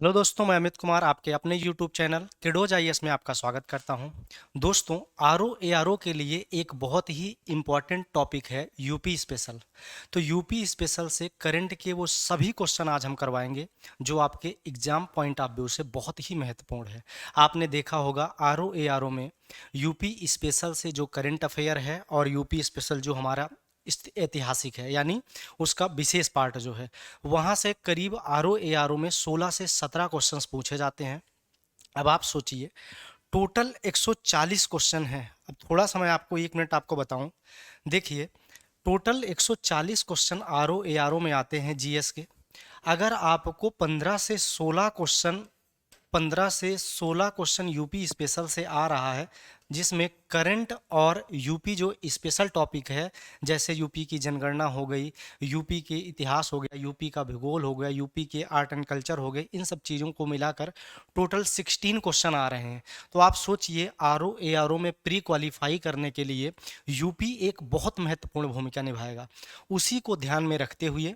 Hello दोस्तों, मैं अमित कुमार आपके अपने YouTube चैनल किडोज आईएएस में आपका स्वागत करता हूं। दोस्तों, आरओ एआरओ के लिए एक बहुत ही इम्पॉर्टेंट टॉपिक है यूपी स्पेशल। तो यूपी स्पेशल से करंट के वो सभी क्वेश्चन आज हम करवाएंगे जो आपके एग्जाम पॉइंट ऑफ व्यू से बहुत ही महत्वपूर्ण है। आपने देखा होगा आरओ एआरओ में यूपी स्पेशल से जो करंट अफेयर है और यूपी स्पेशल जो हमारा ऐतिहासिक है, यानी उसका विशेष पार्ट जो है, वहाँ से करीब आरओ एआरओ में 16 से 17 क्वेश्चंस पूछे जाते हैं। अब आप सोचिए, टोटल 140 क्वेश्चन हैं। अब थोड़ा सा मैं आपको 1 मिनट आपको बताऊं। देखिए, टोटल 140 क्वेश्चन आरओ एआरओ में आते हैं जीएस के। अगर आपको 15 से 16 क्वेश्चन यूपी स्पेशल से आ रहा है, जिसमें करंट और यूपी जो स्पेशल टॉपिक है, जैसे यूपी की जनगणना हो गई, यूपी के इतिहास हो गया, यूपी का भूगोल हो गया, यूपी के आर्ट एंड कल्चर हो गए, इन सब चीज़ों को मिलाकर टोटल 16 क्वेश्चन आ रहे हैं। तो आप सोचिए, आरओ एआरओ में प्री क्वालिफाई करने के लिए यूपी एक बहुत महत्वपूर्ण भूमिका निभाएगा। उसी को ध्यान में रखते हुए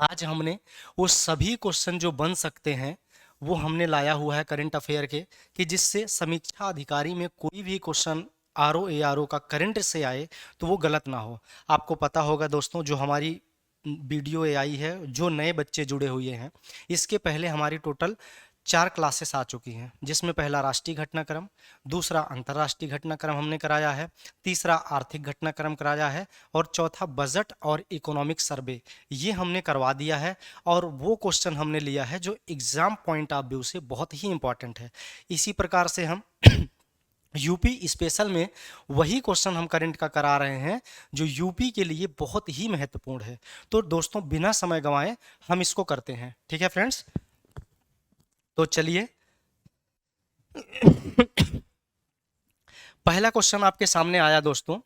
आज हमने वो सभी क्वेश्चन जो बन सकते हैं वो हमने लाया हुआ है करंट अफेयर के, कि जिससे समीक्षा अधिकारी में कोई भी क्वेश्चन आरओ एआरओ का करंट से आए तो वो गलत ना हो। आपको पता होगा दोस्तों, जो हमारी वीडियो एआई है, जो नए बच्चे जुड़े हुए हैं, इसके पहले हमारी टोटल 4 क्लासेस आ चुकी हैं, जिसमें पहला राष्ट्रीय घटनाक्रम, दूसरा अंतर्राष्ट्रीय घटनाक्रम हमने कराया है, तीसरा आर्थिक घटनाक्रम कराया है, और चौथा बजट और इकोनॉमिक सर्वे, ये हमने करवा दिया है। और वो क्वेश्चन हमने लिया है जो एग्जाम पॉइंट ऑफ व्यू से बहुत ही इंपॉर्टेंट है। इसी प्रकार से हम यूपी स्पेशल में वही क्वेश्चन हम करंट का करा रहे हैं जो यूपी के लिए बहुत ही महत्वपूर्ण है। तो दोस्तों, बिना समय गंवाए हम इसको करते हैं। ठीक है फ्रेंड्स, तो चलिए, पहला क्वेश्चन आपके सामने आया दोस्तों,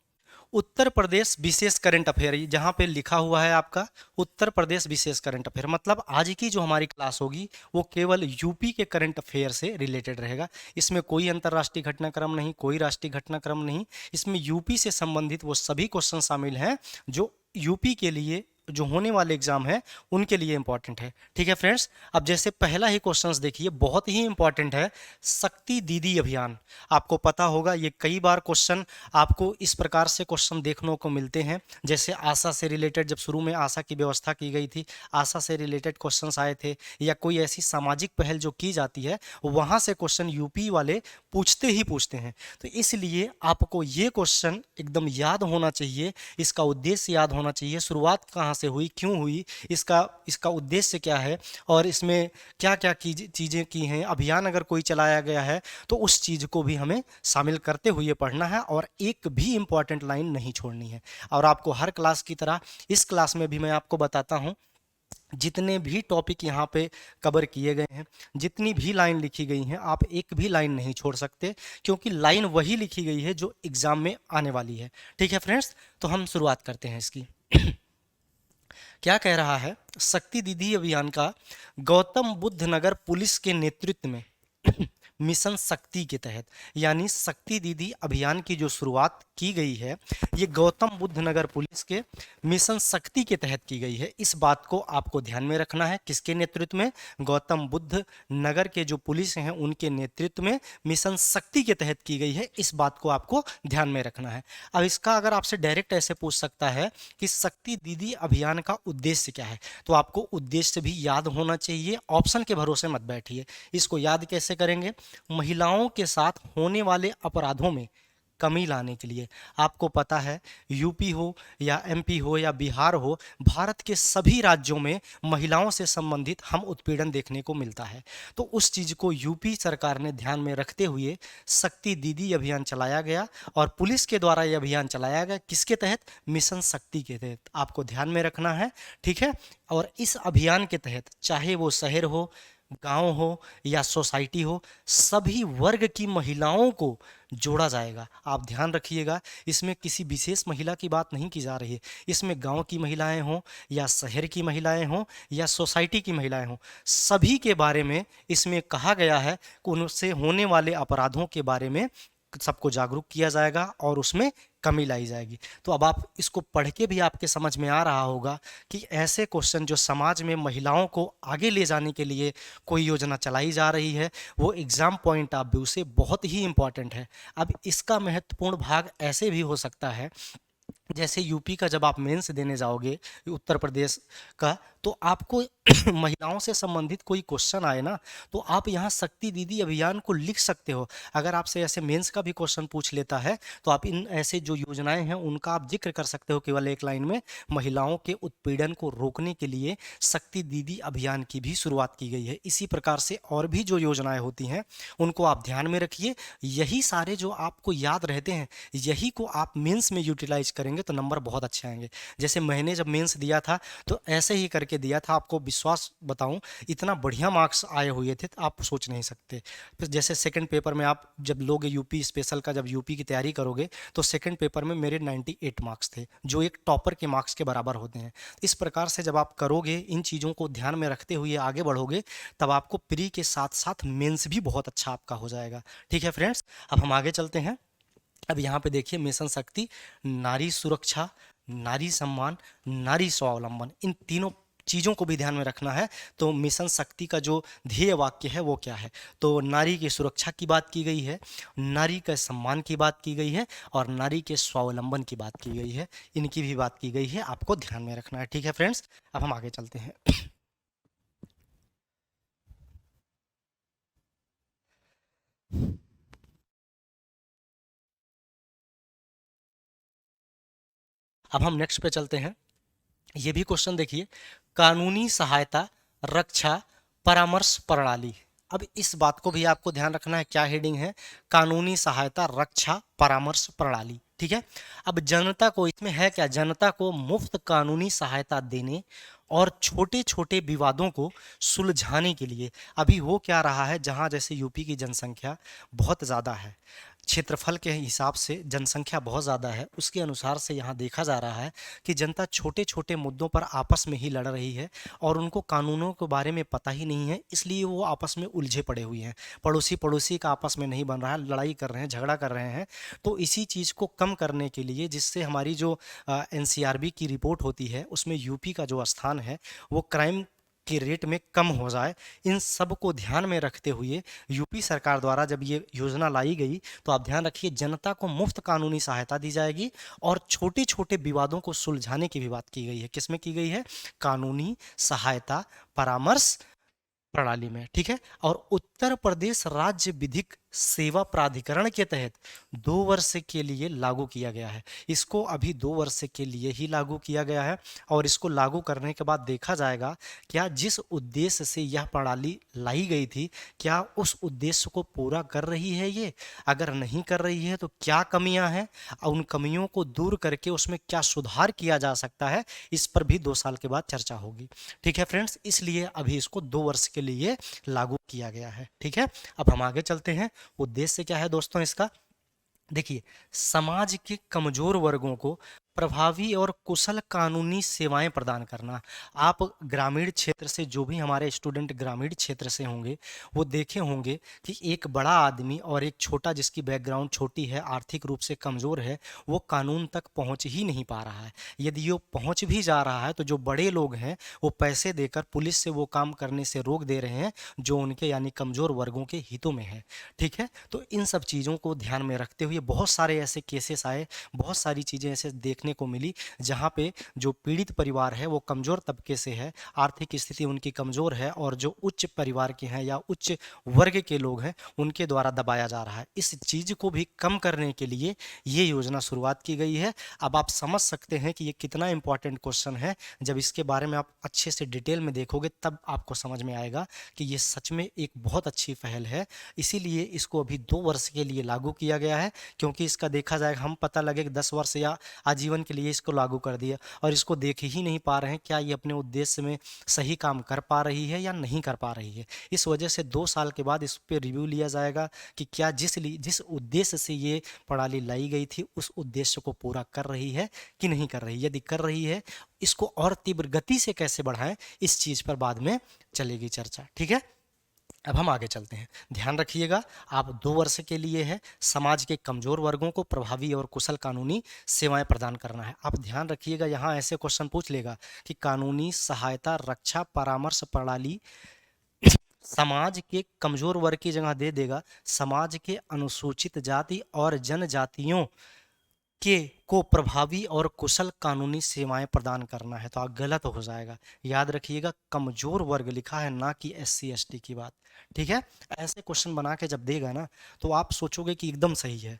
उत्तर प्रदेश विशेष करंट अफेयर, जहां पे लिखा हुआ है आपका उत्तर प्रदेश विशेष करंट अफेयर, मतलब आज की जो हमारी क्लास होगी वो केवल यूपी के करंट अफेयर से रिलेटेड रहेगा। इसमें कोई अंतर्राष्ट्रीय घटनाक्रम नहीं, कोई राष्ट्रीय घटनाक्रम नहीं, इसमें यूपी से संबंधित वो सभी क्वेश्चन शामिल हैं जो यूपी के लिए जो होने वाले एग्जाम है उनके लिए इंपॉर्टेंट है। ठीक है फ्रेंड्स, अब जैसे पहला ही क्वेश्चंस देखिए, बहुत ही इंपॉर्टेंट है, शक्ति दीदी अभियान। आपको पता होगा ये कई बार क्वेश्चन आपको इस प्रकार से क्वेश्चन देखने को मिलते हैं, जैसे आशा से रिलेटेड, जब शुरू में आशा की व्यवस्था की गई थी, आशा से रिलेटेड क्वेश्चंस आए थे, या कोई ऐसी सामाजिक पहल जो की जाती है वहाँ से क्वेश्चन यूपी वाले पूछते ही पूछते हैं। तो इसलिए आपको ये क्वेश्चन एकदम याद होना चाहिए, इसका उद्देश्य याद होना चाहिए, शुरुआत कहाँ से हुई, क्यों हुई, इसका इसका उद्देश्य क्या है, और इसमें क्या क्या चीज़ें की हैं, अभियान अगर कोई चलाया गया है तो उस चीज़ को भी हमें शामिल करते हुए पढ़ना है, और एक भी इंपॉर्टेंट लाइन नहीं छोड़नी है। और आपको हर क्लास की तरह इस क्लास में भी मैं आपको बताता हूँ, जितने भी टॉपिक यहाँ पे कवर किए गए हैं, जितनी भी लाइन लिखी गई हैं, आप एक भी लाइन नहीं छोड़ सकते, क्योंकि लाइन वही लिखी गई है जो एग्जाम में आने वाली है। ठीक है फ्रेंड्स, तो हम शुरुआत करते हैं इसकी। क्या कह रहा है, शक्ति दीदी अभियान का गौतम बुद्ध नगर पुलिस के नेतृत्व में मिशन शक्ति के तहत, यानी शक्ति दीदी अभियान की जो शुरुआत की गई है ये गौतम बुद्ध नगर पुलिस के मिशन शक्ति के तहत की गई है। इस बात को आपको ध्यान में रखना है, किसके नेतृत्व में, गौतम बुद्ध नगर के जो पुलिस हैं उनके नेतृत्व में मिशन शक्ति के तहत की गई है। इस बात को आपको ध्यान में रखना है। अब इसका अगर आपसे डायरेक्ट ऐसे पूछ सकता है कि शक्ति दीदी अभियान का उद्देश्य क्या है, तो आपको उद्देश्य भी याद होना चाहिए, ऑप्शन के भरोसे मत बैठिए। इसको याद कैसे करेंगे, महिलाओं के साथ होने वाले अपराधों में कमी लाने के लिए। आपको पता है, यूपी हो या एमपी हो या बिहार हो, भारत के सभी राज्यों में महिलाओं से संबंधित हम उत्पीड़न देखने को मिलता है। तो उस चीज़ को यूपी सरकार ने ध्यान में रखते हुए शक्ति दीदी अभियान चलाया गया, और पुलिस के द्वारा यह अभियान चलाया गया किसके तहत, मिशन शक्ति के तहत। आपको ध्यान में रखना है, ठीक है। और इस अभियान के तहत चाहे वो शहर हो, गांव हो या सोसाइटी हो, सभी वर्ग की महिलाओं को जोड़ा जाएगा। आप ध्यान रखिएगा, इसमें किसी विशेष महिला की बात नहीं की जा रही है, इसमें गांव की महिलाएं हों या शहर की महिलाएं हों या सोसाइटी की महिलाएं हों, सभी के बारे में इसमें कहा गया है कि उनसे होने वाले अपराधों के बारे में सबको जागरूक किया जाएगा और उसमें कमी लाई जाएगी। तो अब आप इसको पढ़ के भी आपके समझ में आ रहा होगा कि ऐसे क्वेश्चन जो समाज में महिलाओं को आगे ले जाने के लिए कोई योजना चलाई जा रही है, वो एग्ज़ाम पॉइंट ऑफ व्यू से बहुत ही इम्पॉर्टेंट है। अब इसका महत्वपूर्ण भाग ऐसे भी हो सकता है, जैसे यूपी का जब आप मेंस देने जाओगे उत्तर प्रदेश का, तो आपको महिलाओं से संबंधित कोई क्वेश्चन आए ना, तो आप यहाँ शक्ति दीदी अभियान को लिख सकते हो। अगर आपसे ऐसे मेंस का भी क्वेश्चन पूछ लेता है तो आप इन ऐसे जो योजनाएं हैं उनका आप जिक्र कर सकते हो केवल एक लाइन में। महिलाओं के उत्पीड़न को रोकने के लिए शक्ति दीदी अभियान की भी शुरुआत की गई है। इसी प्रकार से और भी जो योजनाएं होती हैं उनको आप ध्यान में रखिए। यही सारे जो आपको याद रहते हैं, यही को आप मेंस में यूटिलाइज करेंगे तो नंबर बहुत अच्छे आएंगे। जैसे मैंने जब मेंस दिया था तो ऐसे ही करके दिया था, आपको विश्वास बताऊं इतना बढ़िया मार्क्स आए हुए थे आप सोच नहीं सकते। फिर जैसे सेकंड पेपर में आप जब लोगे यूपी स्पेशल का, जब यूपी की तैयारी करोगे तो सेकंड पेपर में मेरे 98 मार्क्स थे, जो एक टॉपर के मार्क्स के बराबर होते हैं। इस प्रकार से जब आप करोगे, इन चीज़ों को ध्यान में रखते हुए आगे बढ़ोगे, तब आपको प्री के साथ साथ मेंस भी बहुत अच्छा आपका हो जाएगा। ठीक है फ्रेंड्स, अब हम आगे चलते हैं। अब यहाँ पे देखिए मिशन शक्ति, नारी सुरक्षा, नारी सम्मान, नारी स्वावलंबन, इन तीनों चीज़ों को भी ध्यान में रखना है। तो मिशन शक्ति का जो ध्येय वाक्य है वो क्या है, तो नारी की सुरक्षा की बात की गई है, नारी के सम्मान की बात की गई है और नारी के स्वावलंबन की बात की गई है। इनकी भी बात की गई है, आपको ध्यान में रखना है। ठीक है फ्रेंड्स, अब हम आगे चलते हैं। अब हम नेक्स्ट पे चलते हैं। ये भी क्वेश्चन देखिए, कानूनी सहायता, रक्षा, परामर्श प्रणाली। अब इस बात को भी आपको ध्यान रखना है, क्या हेडिंग है, कानूनी सहायता, रक्षा, परामर्श प्रणाली। ठीक है, अब जनता को इसमें है क्या, जनता को मुफ्त कानूनी सहायता देने और छोटे छोटे विवादों को सुलझाने के लिए। अभी हो क्या रहा है, जहां जैसे यूपी की जनसंख्या बहुत ज़्यादा है, क्षेत्रफल के हिसाब से जनसंख्या बहुत ज़्यादा है, उसके अनुसार से यहाँ देखा जा रहा है कि जनता छोटे छोटे मुद्दों पर आपस में ही लड़ रही है और उनको कानूनों के बारे में पता ही नहीं है, इसलिए वो आपस में उलझे पड़े हुए हैं। पड़ोसी पड़ोसी का आपस में नहीं बन रहा है, लड़ाई कर रहे हैं, झगड़ा कर रहे हैं। तो इसी चीज़ को कम करने के लिए, जिससे हमारी जो एनसीआरबी की रिपोर्ट होती है उसमें यूपी का जो स्थान है वो क्राइम के रेट में कम हो जाए, इन सब को ध्यान में रखते हुए यूपी सरकार द्वारा जब ये योजना लाई गई, तो आप ध्यान रखिए जनता को मुफ्त कानूनी सहायता दी जाएगी और छोटे छोटे विवादों को सुलझाने की भी बात की गई है। किसमें की गई है, कानूनी सहायता परामर्श प्रणाली में। ठीक है, और उत्तर प्रदेश राज्य विधिक सेवा प्राधिकरण के तहत 2 वर्ष के लिए लागू किया गया है। इसको अभी 2 वर्ष के लिए ही लागू किया गया है और इसको लागू करने के बाद देखा जाएगा क्या जिस उद्देश्य से यह प्रणाली लाई गई थी, क्या उस उद्देश्य को पूरा कर रही है ये। अगर नहीं कर रही है तो क्या कमियां हैं और उन कमियों को दूर करके उसमें क्या सुधार किया जा सकता है, इस पर भी 2 साल के बाद चर्चा होगी। ठीक है फ्रेंड्स, इसलिए अभी इसको 2 वर्ष के लिए लागू किया गया है। ठीक है, अब हम आगे चलते हैं। उद्देश्य क्या है दोस्तों इसका, देखिए, समाज के कमजोर वर्गों को प्रभावी और कुशल कानूनी सेवाएं प्रदान करना। आप ग्रामीण क्षेत्र से, जो भी हमारे स्टूडेंट ग्रामीण क्षेत्र से होंगे वो देखे होंगे कि एक बड़ा आदमी और एक छोटा, जिसकी बैकग्राउंड छोटी है, आर्थिक रूप से कमज़ोर है, वो कानून तक पहुंच ही नहीं पा रहा है। यदि वो पहुंच भी जा रहा है तो जो बड़े लोग हैं वो पैसे देकर पुलिस से वो काम करने से रोक दे रहे हैं जो उनके यानी कमज़ोर वर्गों के हितों में है। ठीक है, तो इन सब चीज़ों को ध्यान में रखते हुए बहुत सारे ऐसे केसेस आए, बहुत सारी चीज़ें ऐसे देखने को मिली जहाँ पे जो पीड़ित परिवार है वो कमज़ोर तबके से है, आर्थिक स्थिति उनकी कमज़ोर है और जो उच्च परिवार के हैं या उच्च वर्ग के लोग हैं उनके द्वारा दबाया जा रहा है। इस चीज़ को भी कम करने के लिए ये योजना शुरुआत की गई है। अब आप समझ सकते हैं कि ये कितना इंपॉर्टेंट क्वेश्चन है। जब इसके बारे में आप अच्छे से डिटेल में देखोगे तब आपको समझ में आएगा कि ये सच में एक बहुत अच्छी पहल है। इसीलिए इसको अभी 2 वर्ष के लिए लागू किया गया है, क्योंकि इसका देखा जाएगा, हम पता लगे कि 10 वर्ष या आजीवन के लिए इसको लागू कर दिया और इसको देख ही नहीं पा रहे हैं क्या ये अपने उद्देश्य में सही काम कर पा रही है या नहीं कर पा रही है। इस वजह से 2 साल के बाद इस पर रिव्यू लिया जाएगा कि क्या जिस उद्देश्य से ये प्रणाली लाई गई थी उस उद्देश्य को पूरा कर रही है कि नहीं कर रही। यदि कर रही है, इसको और तीव्र गति से कैसे बढ़ाएं, इस चीज़ पर बाद में चलेगी चर्चा। ठीक है, अब हम आगे चलते हैं। ध्यान रखिएगा, आप 2 वर्ष के लिए है समाज के कमजोर वर्गों को प्रभावी और कुशल कानूनी सेवाएं प्रदान करना है। आप ध्यान रखिएगा, यहाँ ऐसे क्वेश्चन पूछ लेगा कि कानूनी सहायता रक्षा परामर्श प्रणाली समाज के कमजोर वर्ग की जगह दे देगा समाज के अनुसूचित जाति और जनजातियों के को प्रभावी और कुशल कानूनी सेवाएं प्रदान करना है, तो आप गलत हो जाएगा। याद रखिएगा, कमजोर वर्ग लिखा है, ना कि SC ST की बात। ठीक है, ऐसे क्वेश्चन बना के जब देगा ना तो आप सोचोगे कि एकदम सही है,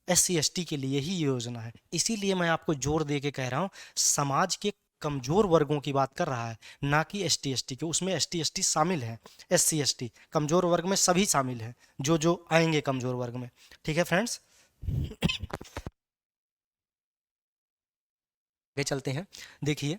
SC ST के लिए ही ये योजना है। इसीलिए मैं आपको जोर दे के कह रहा हूँ, समाज के कमजोर वर्गों की बात कर रहा है, ना कि ST ST के। उसमें ST ST शामिल है, SC ST कमजोर वर्ग में सभी शामिल हैं, जो जो आएंगे कमजोर वर्ग में। ठीक है फ्रेंड्स, आगे चलते हैं। देखिए,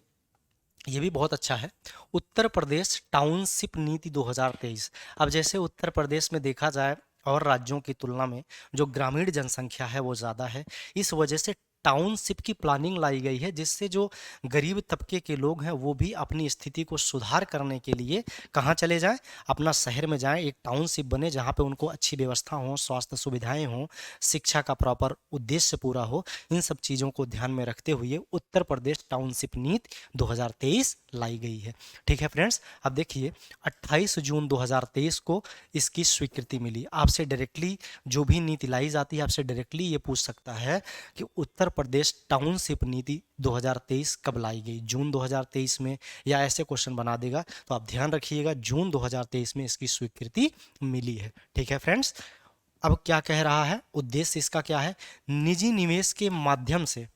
ये भी बहुत अच्छा है, उत्तर प्रदेश टाउनशिप नीति 2023। अब जैसे उत्तर प्रदेश में देखा जाए और राज्यों की तुलना में जो ग्रामीण जनसंख्या है वो ज़्यादा है, इस वजह से टाउनशिप की प्लानिंग लाई गई है, जिससे जो गरीब तबके के लोग हैं वो भी अपनी स्थिति को सुधार करने के लिए कहाँ चले जाएं, अपना शहर में जाएं, एक टाउनशिप बने जहाँ पे उनको अच्छी व्यवस्था हो, स्वास्थ्य सुविधाएं हों, शिक्षा का प्रॉपर उद्देश्य पूरा हो। इन सब चीज़ों को ध्यान में रखते हुए उत्तर प्रदेश टाउनशिप नीति 2023 लाई गई है। ठीक है फ्रेंड्स, अब देखिए 28 जून 2023 को इसकी स्वीकृति मिली। आपसे डायरेक्टली जो भी नीति लाई जाती है, आपसे डायरेक्टली ये पूछ सकता है कि उत्तर प्रदेश टाउनशिप नीति 2023 कब लाई गई, जून 2023 में, या ऐसे क्वेश्चन बना देगा। तो आप ध्यान रखिएगा, जून 2023 में इसकी स्वीकृति मिली है। ठीक है फ्रेंड्स, अब क्या कह रहा है, उद्देश्य इसका क्या है, निजी निवेश के माध्यम से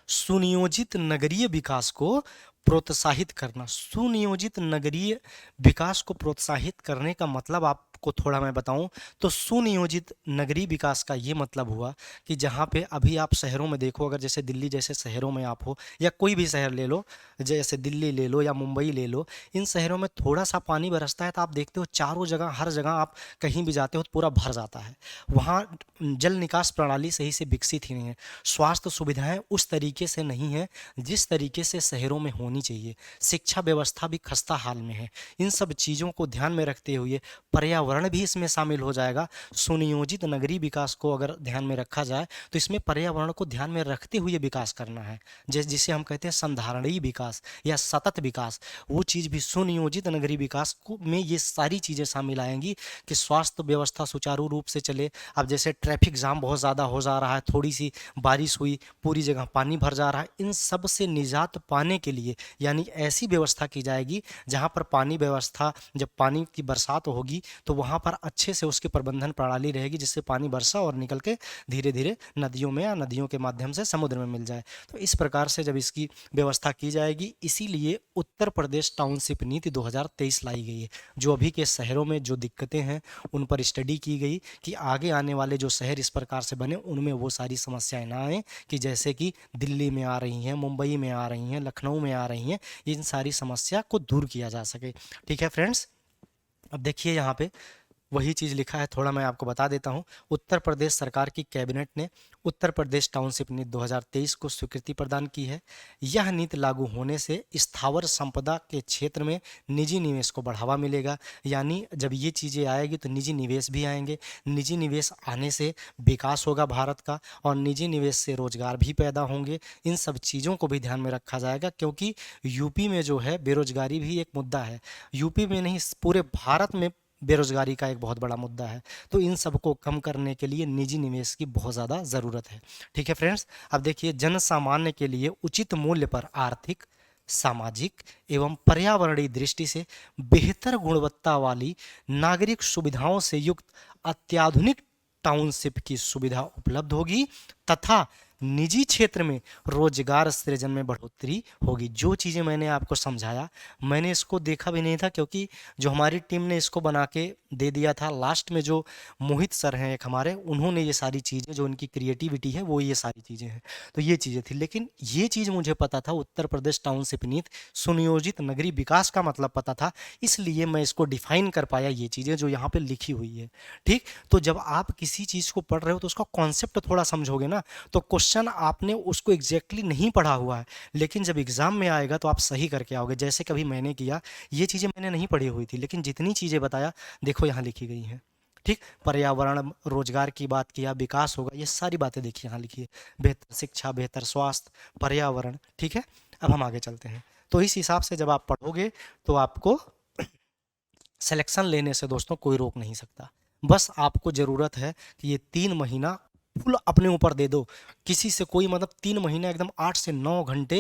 सुनियोजित नगरीय विकास को प्रोत्साहित करना। सुनियोजित नगरीय विकास को प्रोत्साहित करने का मतलब आपको थोड़ा मैं बताऊं तो सुनियोजित नगरीय विकास का ये मतलब हुआ कि जहाँ पे अभी आप शहरों में देखो, अगर जैसे दिल्ली जैसे शहरों में आप हो, या कोई भी शहर ले लो, जैसे दिल्ली ले लो या मुंबई ले लो, इन शहरों में थोड़ा सा पानी बरसता है तो आप देखते हो चारों जगह, हर जगह आप कहीं भी जाते हो तो पूरा भर जाता है। वहाँ जल निकास प्रणाली सही से विकसित ही नहीं है, स्वास्थ्य सुविधाएं उस तरीके से नहीं है जिस तरीके से शहरों में होनी चाहिए, शिक्षा व्यवस्था भी खस्ता हाल में है। इन सब चीज़ों को ध्यान में रखते हुए पर्यावरण भी इसमें शामिल हो जाएगा। सुनियोजित नगरीय विकास को अगर ध्यान में रखा जाए तो इसमें पर्यावरण को ध्यान में रखते हुए विकास करना है, जिसे हम कहते हैं संधारणीय विकास या सतत विकास, वो चीज़ भी सुनियोजित नगरीय विकास को में ये सारी चीज़ें शामिल आएंगी कि स्वास्थ्य व्यवस्था सुचारू रूप से चले। अब जैसे ट्रैफिक जाम बहुत ज़्यादा हो जा रहा है, थोड़ी सी बारिश हुई पूरी जगह पानी भर जा रहा है, इन सब से निजात पाने के लिए यानी ऐसी व्यवस्था की जाएगी जहाँ पर पानी व्यवस्था, जब पानी की बरसात होगी तो वहाँ पर अच्छे से उसकी प्रबंधन प्रणाली रहेगी, जिससे पानी बरसा और निकल के धीरे धीरे नदियों में या नदियों के माध्यम से समुद्र में मिल जाए। तो इस प्रकार से जब इसकी व्यवस्था की जाएगी, इसीलिए उत्तर प्रदेश टाउनशिप नीति 2023 लाई गई है। जो अभी के शहरों में जो दिक्कतें हैं उन पर स्टडी की गई कि आगे आने वाले जो शहर इस प्रकार से बने उनमें वो सारी समस्याएं ना आए, कि जैसे कि दिल्ली में आ रही हैं, मुंबई में आ रही हैं, लखनऊ में आ रही हैं, इन सारी समस्या को दूर किया जा सके। ठीक है फ्रेंड्स, अब देखिए यहाँ पे वही चीज़ लिखा है, थोड़ा मैं आपको बता देता हूँ। उत्तर प्रदेश सरकार की कैबिनेट ने उत्तर प्रदेश टाउनशिप नीति 2023 को स्वीकृति प्रदान की है। यह नीति लागू होने से स्थावर संपदा के क्षेत्र में निजी निवेश को बढ़ावा मिलेगा, यानी जब ये चीज़ें आएगी तो निजी निवेश भी आएंगे, निजी निवेश आने से विकास होगा भारत का, और निजी निवेश से रोजगार भी पैदा होंगे। इन सब चीज़ों को भी ध्यान में रखा जाएगा, क्योंकि यूपी में जो है बेरोजगारी भी एक मुद्दा है, यूपी में नहीं पूरे भारत में बेरोजगारी का एक बहुत बड़ा मुद्दा है। तो इन सबको कम करने के लिए निजी निवेश की बहुत ज़्यादा ज़रूरत है। ठीक है फ्रेंड्स, अब देखिए जन सामान्य के लिए उचित मूल्य पर आर्थिक, सामाजिक एवं पर्यावरणीय दृष्टि से बेहतर गुणवत्ता वाली नागरिक सुविधाओं से युक्त अत्याधुनिक टाउनशिप की सुविधा उपलब्ध होगी तथा निजी क्षेत्र में रोजगार सृजन में बढ़ोतरी होगी। जो चीज़ें मैंने आपको समझाया, मैंने इसको देखा भी नहीं था, क्योंकि जो हमारी टीम ने इसको बना के दे दिया था, लास्ट में जो मोहित सर हैं एक हमारे, उन्होंने ये सारी चीज़ें, जो उनकी क्रिएटिविटी है वो ये सारी चीज़ें हैं, तो ये चीज़ें थी। लेकिन ये चीज़ मुझे पता था, उत्तर प्रदेश टाउनशिप नीति सुनियोजित नगरीय विकास का मतलब पता था, इसलिए मैं इसको डिफाइन कर पाया, ये चीज़ें जो यहाँ पर लिखी हुई है। ठीक, तो जब आप किसी चीज़ को पढ़ रहे हो तो उसका कॉन्सेप्ट थोड़ा समझोगे ना, तो क्वेश्चन क्वेश्चन आपने उसको एग्जैक्टली नहीं पढ़ा हुआ है, लेकिन जब एग्जाम में आएगा तो आप सही करके आओगे। जैसे कभी मैंने किया, ये चीज़ें मैंने नहीं पढ़ी हुई थी, लेकिन जितनी चीज़ें बताया देखो यहाँ लिखी गई हैं। ठीक, पर्यावरण, रोजगार की बात किया, विकास होगा, ये सारी बातें देखिए यहाँ लिखी है। बेहतर शिक्षा, बेहतर स्वास्थ्य, पर्यावरण। ठीक है, अब हम आगे चलते हैं। तो इस हिसाब से जब आप पढ़ोगे तो आपको सिलेक्शन लेने से दोस्तों कोई रोक नहीं सकता। बस आपको ज़रूरत है कि ये 3 महीना फुल अपने ऊपर दे दो। किसी से कोई मतलब 3 महीना एकदम 8 से 9 घंटे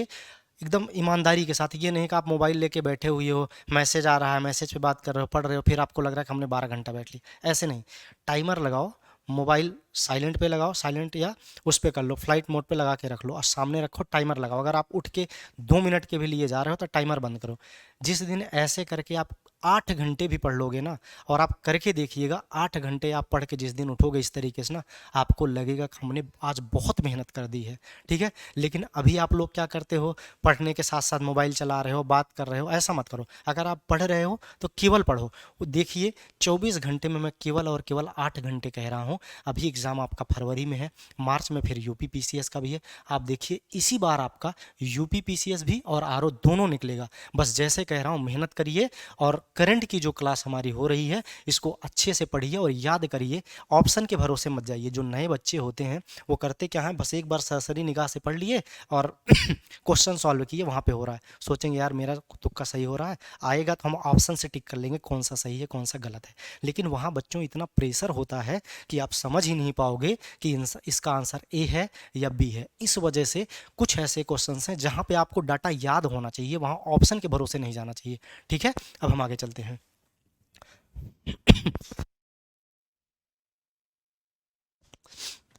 एकदम ईमानदारी के साथ। ये नहीं कि आप मोबाइल लेके बैठे हुए हो, मैसेज आ रहा है, मैसेज पे बात कर रहे हो, पढ़ रहे हो, फिर आपको लग रहा है कि हमने 12 घंटा बैठ लिया। ऐसे नहीं, टाइमर लगाओ, मोबाइल साइलेंट पे लगाओ, साइलेंट या उस पे कर लो, फ्लाइट मोड पे लगा के रख लो और सामने रखो, टाइमर लगाओ। अगर आप उठ के 2 मिनट के भी लिए जा रहे हो तो टाइमर बंद करो। जिस दिन ऐसे करके आप 8 घंटे भी पढ़ लोगे ना, और आप करके देखिएगा, 8 घंटे आप पढ़ के जिस दिन उठोगे इस तरीके से ना, आपको लगेगा कि हमने आज बहुत मेहनत कर दी है। ठीक है, लेकिन अभी आप लोग क्या करते हो, पढ़ने के साथ साथ मोबाइल चला रहे हो, बात कर रहे हो। ऐसा मत करो। अगर आप पढ़ रहे हो तो केवल पढ़ो। वो देखिए 24 घंटे में मैं केवल और केवल 8 घंटे कह रहा हूँ। अभी एग्ज़ाम आपका फरवरी में है, मार्च में फिर यूपी पीसीएस का भी है। आप देखिए इसी बार आपका यूपी पीसीएस भी और आरओ दोनों निकलेगा। बस जैसे कह रहा हूँ, मेहनत करिए और करंट की जो क्लास हमारी हो रही है इसको अच्छे से पढ़िए और याद करिए। ऑप्शन के भरोसे मत जाइए। जो नए बच्चे होते हैं वो करते क्या है, बस एक बार सरसरी निगाह से पढ़ लिए और क्वेश्चन सॉल्व किए, वहाँ पे हो रहा है, सोचेंगे यार मेरा तुक्का सही हो रहा है, आएगा तो हम ऑप्शन से टिक कर लेंगे कौन सा सही है कौन सा गलत है। लेकिन वहाँ बच्चों इतना प्रेशर होता है कि आप समझ ही नहीं पाओगे कि इसका आंसर ए है या बी है। इस वजह से कुछ ऐसे क्वेश्चन हैं जहाँ पे आपको डाटा याद होना चाहिए, वहाँ ऑप्शन के भरोसे नहीं जाना चाहिए। ठीक है, अब हम आगे चलते हैं।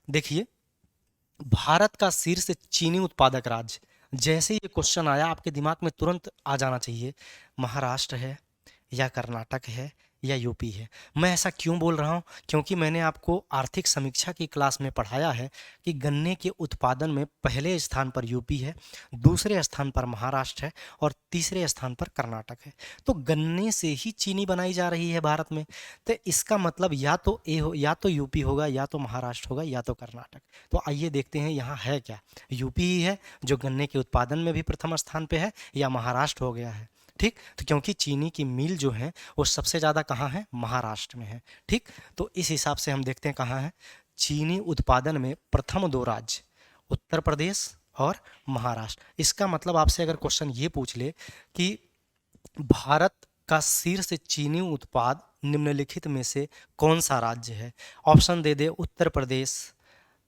देखिए, भारत का शीर्ष चीनी उत्पादक राज्य, जैसे ये क्वेश्चन आया आपके दिमाग में तुरंत आ जाना चाहिए, महाराष्ट्र है या कर्नाटक है या यूपी है। मैं ऐसा क्यों बोल रहा हूँ, क्योंकि मैंने आपको आर्थिक समीक्षा की क्लास में पढ़ाया है कि गन्ने के उत्पादन में पहले स्थान पर यूपी है, दूसरे स्थान पर महाराष्ट्र है और तीसरे स्थान पर कर्नाटक है। तो गन्ने से ही चीनी बनाई जा रही है भारत में। तो इसका मतलब या तो ए हो, या तो यूपी होगा, या तो महाराष्ट्र होगा, या तो कर्नाटक। तो आइए देखते हैं यहाँ है क्या। यूपी ही है जो गन्ने के उत्पादन में भी प्रथम स्थान पे है, या महाराष्ट्र हो गया है। ठीक, तो क्योंकि चीनी की मिल जो है वो सबसे ज़्यादा कहाँ है, महाराष्ट्र में है। ठीक, तो इस हिसाब से हम देखते हैं कहाँ है चीनी उत्पादन में प्रथम 2 राज्य, उत्तर प्रदेश और महाराष्ट्र। इसका मतलब आपसे अगर क्वेश्चन ये पूछ ले कि भारत का शीर्ष चीनी उत्पाद निम्नलिखित में से कौन सा राज्य है, ऑप्शन दे दे उत्तर प्रदेश,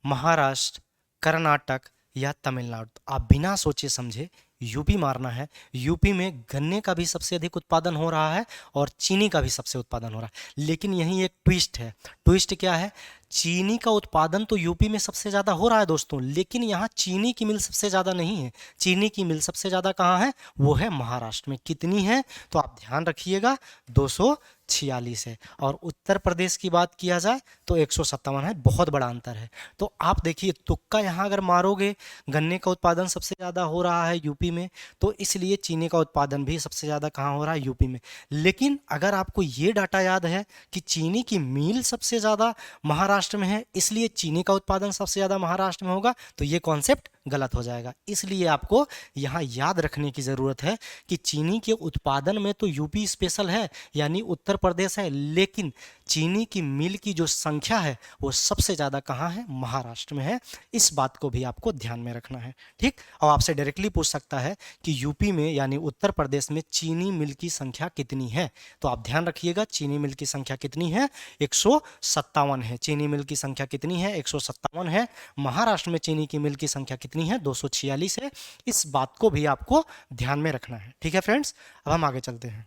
महाराष्ट्र, कर्नाटक या तमिलनाडु, तो आप बिना सोचे समझे यूपी मारना है। यूपी में गन्ने का भी सबसे अधिक उत्पादन हो रहा है और चीनी का भी सबसे उत्पादन हो रहा है। लेकिन यहीं एक ट्विस्ट है। ट्विस्ट क्या है, चीनी का उत्पादन तो यूपी में सबसे ज़्यादा हो रहा है दोस्तों, लेकिन यहाँ चीनी की मिल सबसे ज़्यादा नहीं है। चीनी की मिल सबसे ज़्यादा कहाँ है, वो है महाराष्ट्र में। कितनी है तो आप ध्यान रखिएगा, 246 है। और उत्तर प्रदेश की बात किया जाए तो 157 है, बहुत बड़ा अंतर है। तो आप देखिए तुक्का यहाँ अगर मारोगे, गन्ने का उत्पादन सबसे ज़्यादा हो रहा है यूपी में, तो इसलिए चीनी का उत्पादन भी सबसे ज़्यादा कहाँ हो रहा है, यूपी में। लेकिन अगर आपको ये डाटा याद है कि चीनी की मिल सबसे ज़्यादा महाराष्ट्र में है, इसलिए चीनी का उत्पादन सबसे ज़्यादा महाराष्ट्र में होगा, तो ये कॉन्सेप्ट गलत हो जाएगा। इसलिए आपको यहाँ याद रखने की ज़रूरत है कि चीनी के उत्पादन में तो यूपी स्पेशल है, यानी उत्तर प्रदेश है, लेकिन चीनी की मिल की जो संख्या है वो सबसे ज़्यादा कहाँ है, महाराष्ट्र में है। इस बात को भी आपको ध्यान में रखना है। ठीक, और आपसे डायरेक्टली पूछ सकता है कि यूपी में यानी उत्तर प्रदेश में चीनी मिल की संख्या कितनी है, तो आप ध्यान रखिएगा चीनी मिल की संख्या कितनी है, 157 है। चीनी मिल की संख्या कितनी है, 157 है। महाराष्ट्र में चीनी की मिल की संख्या कितनी है, 246 है। इस बात को भी आपको ध्यान में रखना है। ठीक है फ्रेंड्स, अब हम आगे चलते हैं।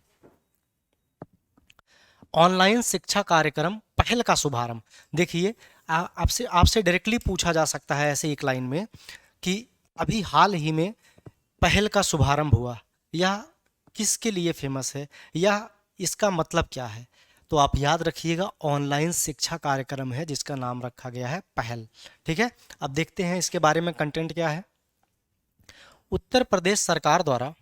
ऑनलाइन शिक्षा कार्यक्रम पहल का शुभारंभ। देखिए आपसे आपसे डायरेक्टली पूछा जा सकता है ऐसे एक लाइन में कि अभी हाल ही में पहल का शुभारंभ हुआ, यह किसके लिए फेमस है, या इसका मतलब क्या है। तो आप याद रखिएगा ऑनलाइन शिक्षा कार्यक्रम है जिसका नाम रखा गया है पहल। ठीक है, अब देखते हैं इसके बारे में कंटेंट क्या है। उत्तर प्रदेश सरकार द्वारा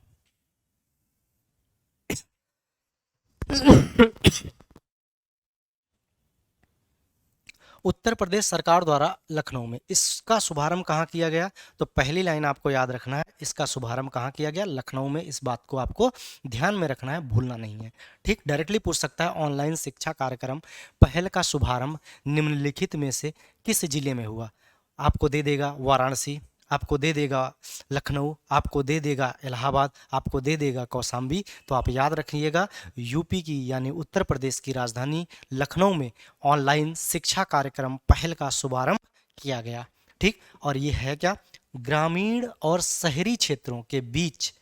उत्तर प्रदेश सरकार द्वारा लखनऊ में इसका शुभारंभ कहाँ किया गया? तो पहली लाइन आपको याद रखना है, इसका शुभारंभ कहाँ किया गया? लखनऊ में। इस बात को आपको ध्यान में रखना है, भूलना नहीं है। ठीक, डायरेक्टली पूछ सकता है ऑनलाइन शिक्षा कार्यक्रम पहल का शुभारंभ निम्नलिखित में से किस जिले में हुआ? आपको दे देगा वाराणसी, आपको दे देगा लखनऊ, आपको दे देगा इलाहाबाद, आपको दे देगा कौशाम्बी। तो आप याद रखिएगा यूपी की यानी उत्तर प्रदेश की राजधानी लखनऊ में ऑनलाइन शिक्षा कार्यक्रम पहल का शुभारंभ किया गया। ठीक, और ये है क्या? ग्रामीण और शहरी क्षेत्रों के बीच,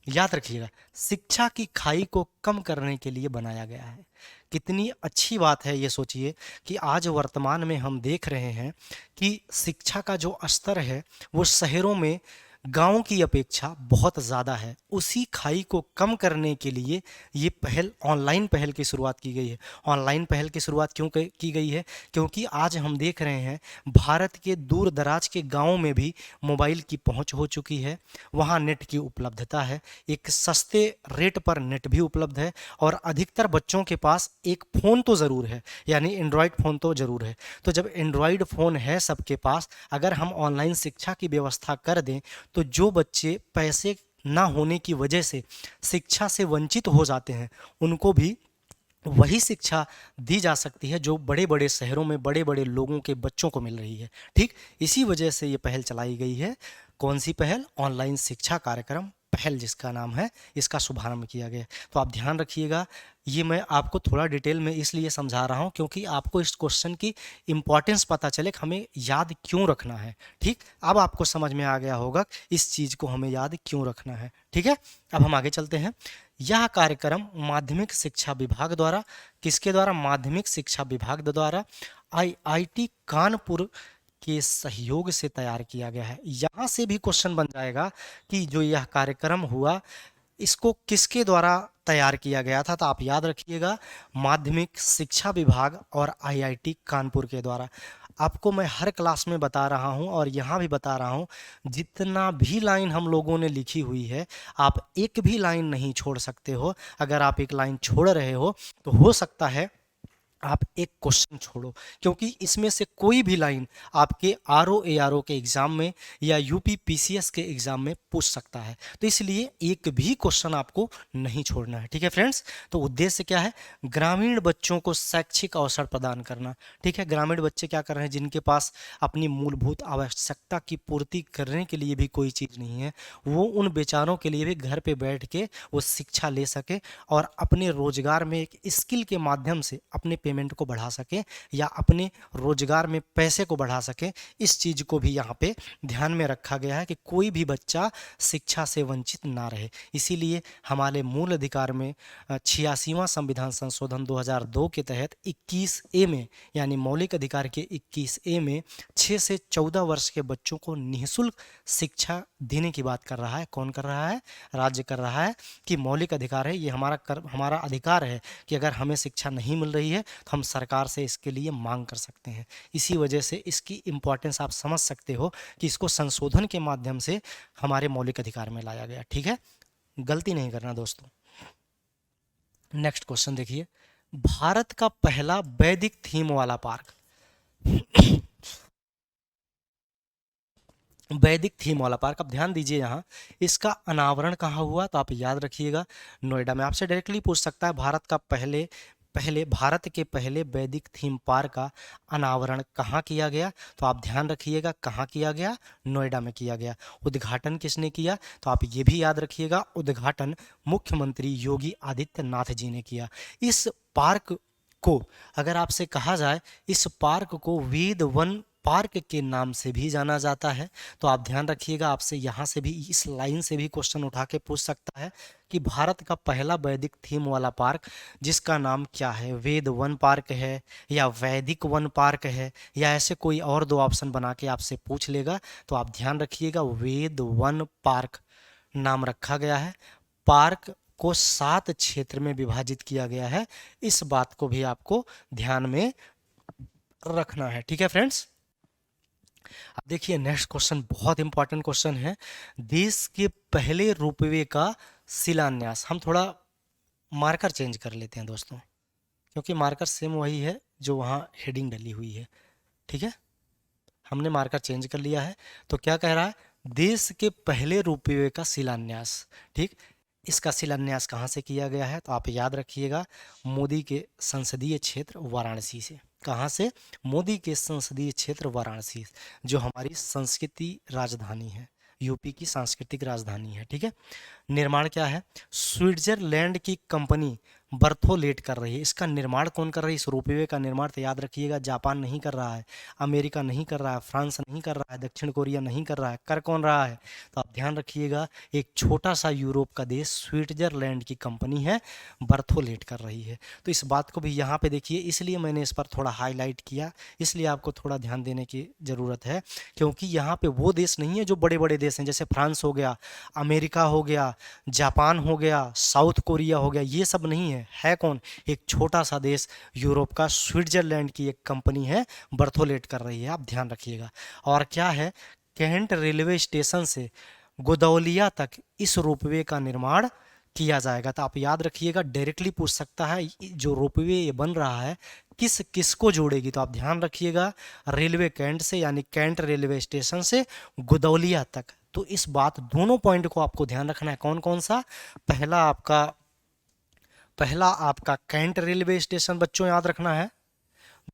याद रखिएगा, शिक्षा की खाई को कम करने के लिए बनाया गया है। कितनी अच्छी बात है ये सोचिए कि आज वर्तमान में हम देख रहे हैं कि शिक्षा का जो स्तर है वो शहरों में गांव की अपेक्षा बहुत ज़्यादा है। उसी खाई को कम करने के लिए ये पहल, ऑनलाइन पहल की शुरुआत की गई है। ऑनलाइन पहल की शुरुआत क्यों की गई है? क्योंकि आज हम देख रहे हैं भारत के दूर दराज के गांवों में भी मोबाइल की पहुंच हो चुकी है, वहां नेट की उपलब्धता है, एक सस्ते रेट पर नेट भी उपलब्ध है, और अधिकतर बच्चों के पास एक फ़ोन तो ज़रूर है, यानी एंड्रॉयड फ़ोन तो ज़रूर है। तो जब एंड्रॉयड फ़ोन है सबके पास, अगर हम ऑनलाइन शिक्षा की व्यवस्था कर दें तो जो बच्चे पैसे ना होने की वजह से शिक्षा से वंचित हो जाते हैं, उनको भी वही शिक्षा दी जा सकती है जो बड़े बड़े शहरों में बड़े बड़े लोगों के बच्चों को मिल रही है। ठीक, इसी वजह से ये पहल चलाई गई है। कौन सी पहल? ऑनलाइन शिक्षा कार्यक्रम पहल जिसका नाम है, इसका शुभारंभ किया गया। तो आप ध्यान रखिएगा, ये मैं आपको थोड़ा डिटेल में इसलिए समझा रहा हूँ क्योंकि आपको इस क्वेश्चन की इम्पोर्टेंस पता चले कि हमें याद क्यों रखना है। ठीक, अब आपको समझ में आ गया होगा इस चीज़ को हमें याद क्यों रखना है। ठीक है, अब हम आगे चलते हैं। यह कार्यक्रम माध्यमिक शिक्षा विभाग द्वारा, किसके द्वारा? माध्यमिक शिक्षा विभाग द्वारा आईआईटी कानपुर के सहयोग से तैयार किया गया है। यहाँ से भी क्वेश्चन बन जाएगा कि जो यह कार्यक्रम हुआ इसको किसके द्वारा तैयार किया गया था? तो आप याद रखिएगा माध्यमिक शिक्षा विभाग और आईआईटी कानपुर के द्वारा। आपको मैं हर क्लास में बता रहा हूं और यहाँ भी बता रहा हूं, जितना भी लाइन हम लोगों ने लिखी हुई है आप एक भी लाइन नहीं छोड़ सकते हो। अगर आप एक लाइन छोड़ रहे हो तो हो सकता है आप एक क्वेश्चन छोड़ो, क्योंकि इसमें से कोई भी लाइन आपके आरओ एआरओ के एग्जाम में या यूपी पीसीएस के एग्जाम में पूछ सकता है। तो इसलिए एक भी क्वेश्चन आपको नहीं छोड़ना है। ठीक है फ्रेंड्स, तो उद्देश्य क्या है? ग्रामीण बच्चों को शैक्षिक अवसर प्रदान करना। ठीक है, ग्रामीण बच्चे क्या कर रहे हैं? जिनके पास अपनी मूलभूत आवश्यकता की पूर्ति करने के लिए भी कोई चीज़ नहीं है, वो उन बेचारों के लिए भी घर पे बैठ के वो शिक्षा ले सके और अपने रोजगार में एक स्किल के माध्यम से अपने पेमेंट को बढ़ा सके या अपने रोजगार में पैसे को बढ़ा सके। इस चीज को भी यहाँ पे ध्यान में रखा गया है कि कोई भी बच्चा शिक्षा से वंचित ना रहे। इसीलिए हमारे मूल अधिकार में 86वां संविधान संशोधन 2002 के तहत 21A में, यानी मौलिक अधिकार के 21A में 6 से 14 वर्ष के बच्चों को निःशुल्क शिक्षा देने की बात कर रहा है। कौन कर रहा है? राज्य कर रहा है कि मौलिक अधिकार है, ये हमारा अधिकार है कि अगर हमें शिक्षा नहीं मिल रही है तो हम सरकार से इसके लिए मांग कर सकते हैं। इसी वजह से इसकी इम्पोर्टेंस आप समझ सकते हो कि इसको संशोधन के माध्यम से हमारे मौलिक अधिकार में लाया गया। ठीक है, गलती नहीं करना दोस्तों। नेक्स्ट क्वेश्चन देखिए, भारत का पहला वैदिक थीम वाला पार्क वैदिक थीम वाला पार्क, अब ध्यान दीजिए यहाँ, इसका अनावरण कहाँ हुआ? तो आप याद रखिएगा नोएडा में। आपसे डायरेक्टली पूछ सकता है भारत के पहले वैदिक थीम पार्क का अनावरण कहाँ किया गया? तो आप ध्यान रखिएगा कहाँ किया गया? नोएडा में किया गया। उद्घाटन किसने किया? तो आप ये भी याद रखिएगा उद्घाटन मुख्यमंत्री योगी आदित्यनाथ जी ने किया। इस पार्क को अगर आपसे कहा जाए, इस पार्क को वेद वन पार्क के नाम से भी जाना जाता है। तो आप ध्यान रखिएगा, आपसे यहाँ से भी इस लाइन से भी क्वेश्चन उठा के पूछ सकता है कि भारत का पहला वैदिक थीम वाला पार्क जिसका नाम क्या है? वेद वन पार्क है या वैदिक वन पार्क है या ऐसे कोई और दो ऑप्शन बना के आपसे पूछ लेगा। तो आप ध्यान रखिएगा वेद वन पार्क नाम रखा गया है। पार्क को 7 क्षेत्र में विभाजित किया गया है। इस बात को भी आपको ध्यान में रखना है। ठीक है फ्रेंड्स, अब देखिए नेक्स्ट क्वेश्चन बहुत इंपॉर्टेंट क्वेश्चन है। देश के पहले रोपवे का शिलान्यास, हम थोड़ा मार्कर चेंज कर लेते हैं दोस्तों। क्योंकि मार्कर सेम वही है जो वहाँ हेडिंग डली हुई है। ठीक है, हमने मार्कर चेंज कर लिया है। तो क्या कह रहा है, देश के पहले रुपये का शिलान्यास। ठीक, इसका शिलान्यास कहाँ से किया गया है, तो आप याद रखिएगा मोदी के संसदीय क्षेत्र वाराणसी से। कहाँ से, मोदी के संसदीय क्षेत्र वाराणसी, जो हमारी संस्कृति राजधानी है, यूपी की सांस्कृतिक राजधानी है। ठीक है, निर्माण क्या है, स्विट्जरलैंड की कंपनी बर्थोलेट कर रही है। इसका निर्माण कौन कर रही है, इस रोपवे का निर्माण तो याद रखिएगा जापान नहीं कर रहा है, अमेरिका नहीं कर रहा है, फ्रांस नहीं कर रहा है, दक्षिण कोरिया नहीं कर रहा है, कर कौन रहा है, तो आप ध्यान रखिएगा एक छोटा सा यूरोप का देश स्विट्जरलैंड की कंपनी है बर्थोलेट कर रही है। तो इस बात को भी यहाँ पे देखिए, इसलिए मैंने इस पर थोड़ा हाईलाइट किया, इसलिए आपको थोड़ा ध्यान देने की ज़रूरत है, क्योंकि यहाँ पे वो देश नहीं है जो बड़े बड़े देश हैं, जैसे फ्रांस हो गया, अमेरिका हो गया, जापान हो गया, साउथ कोरिया हो गया, ये सब नहीं है कौन, एक छोटा सा देश यूरोप का स्विट्जरलैंड की एक कंपनी है बर्थोलेट कर रही है, आप ध्यान रखिएगा। और क्या है, कैंट रेलवे स्टेशन से गोदौलिया तक इस रोपवे का निर्माण किया जाएगा। तो आप याद रखिएगा, डायरेक्टली पूछ सकता है जो रोपवे ये बन रहा है किस किस को जोड़ेगी, तो आप ध्यान रखिएगा रेलवे कैंट से, यानी कैंट रेलवे स्टेशन से गोदौलिया तक। तो इस बात दोनों पॉइंट को आपको ध्यान रखना है, कौन कौन सा, पहला आपका कैंट रेलवे स्टेशन बच्चों याद रखना है,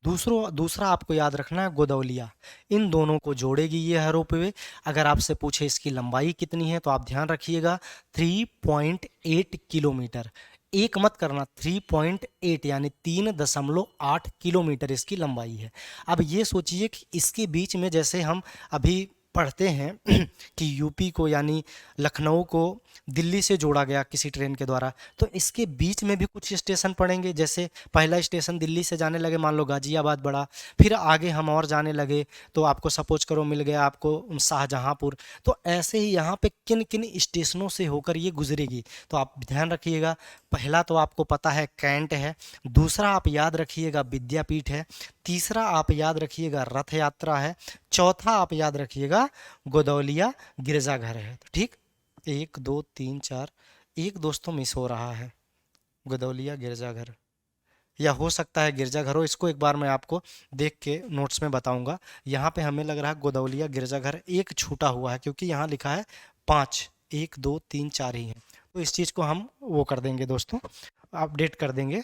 दूसरा आपको याद रखना है गोदौलिया। इन दोनों को जोड़ेगी ये है रोपवे। अगर आपसे पूछे इसकी लंबाई कितनी है, तो आप ध्यान रखिएगा 3.8 किलोमीटर, एक मत करना, 3.8 यानी 3.8 किलोमीटर इसकी लंबाई है। अब ये सोचिए कि इसके बीच में जैसे हम अभी पढ़ते हैं कि यूपी को यानी लखनऊ को दिल्ली से जोड़ा गया किसी ट्रेन के द्वारा, तो इसके बीच में भी कुछ स्टेशन पड़ेंगे। जैसे पहला स्टेशन दिल्ली से जाने लगे, मान लो गाजियाबाद बड़ा, फिर आगे हम और जाने लगे तो आपको सपोज करो मिल गया आपको शाहजहांपुर। तो ऐसे ही यहाँ पे किन किन स्टेशनों से होकर ये गुजरेगी, तो आप ध्यान रखिएगा। पहला तो आपको पता है कैंट है, दूसरा आप याद रखिएगा विद्यापीठ है, तीसरा आप याद रखिएगा रथ यात्रा है, चौथा आप याद रखिएगा गोदौलिया गिरजाघर है। तो ठीक, 1 2 3 4, एक दोस्तों मिस हो रहा है, गोदौलिया गिरजाघर, या हो सकता है गिरजाघर हो, इसको एक बार मैं आपको देख के नोट्स में बताऊंगा। यहाँ पे हमें लग रहा है गोदौलिया गिरजाघर एक छूटा हुआ है, क्योंकि यहाँ लिखा है 5, 1 2 3 4 ही है। तो इस चीज़ को हम वो कर देंगे दोस्तों, अपडेट कर देंगे।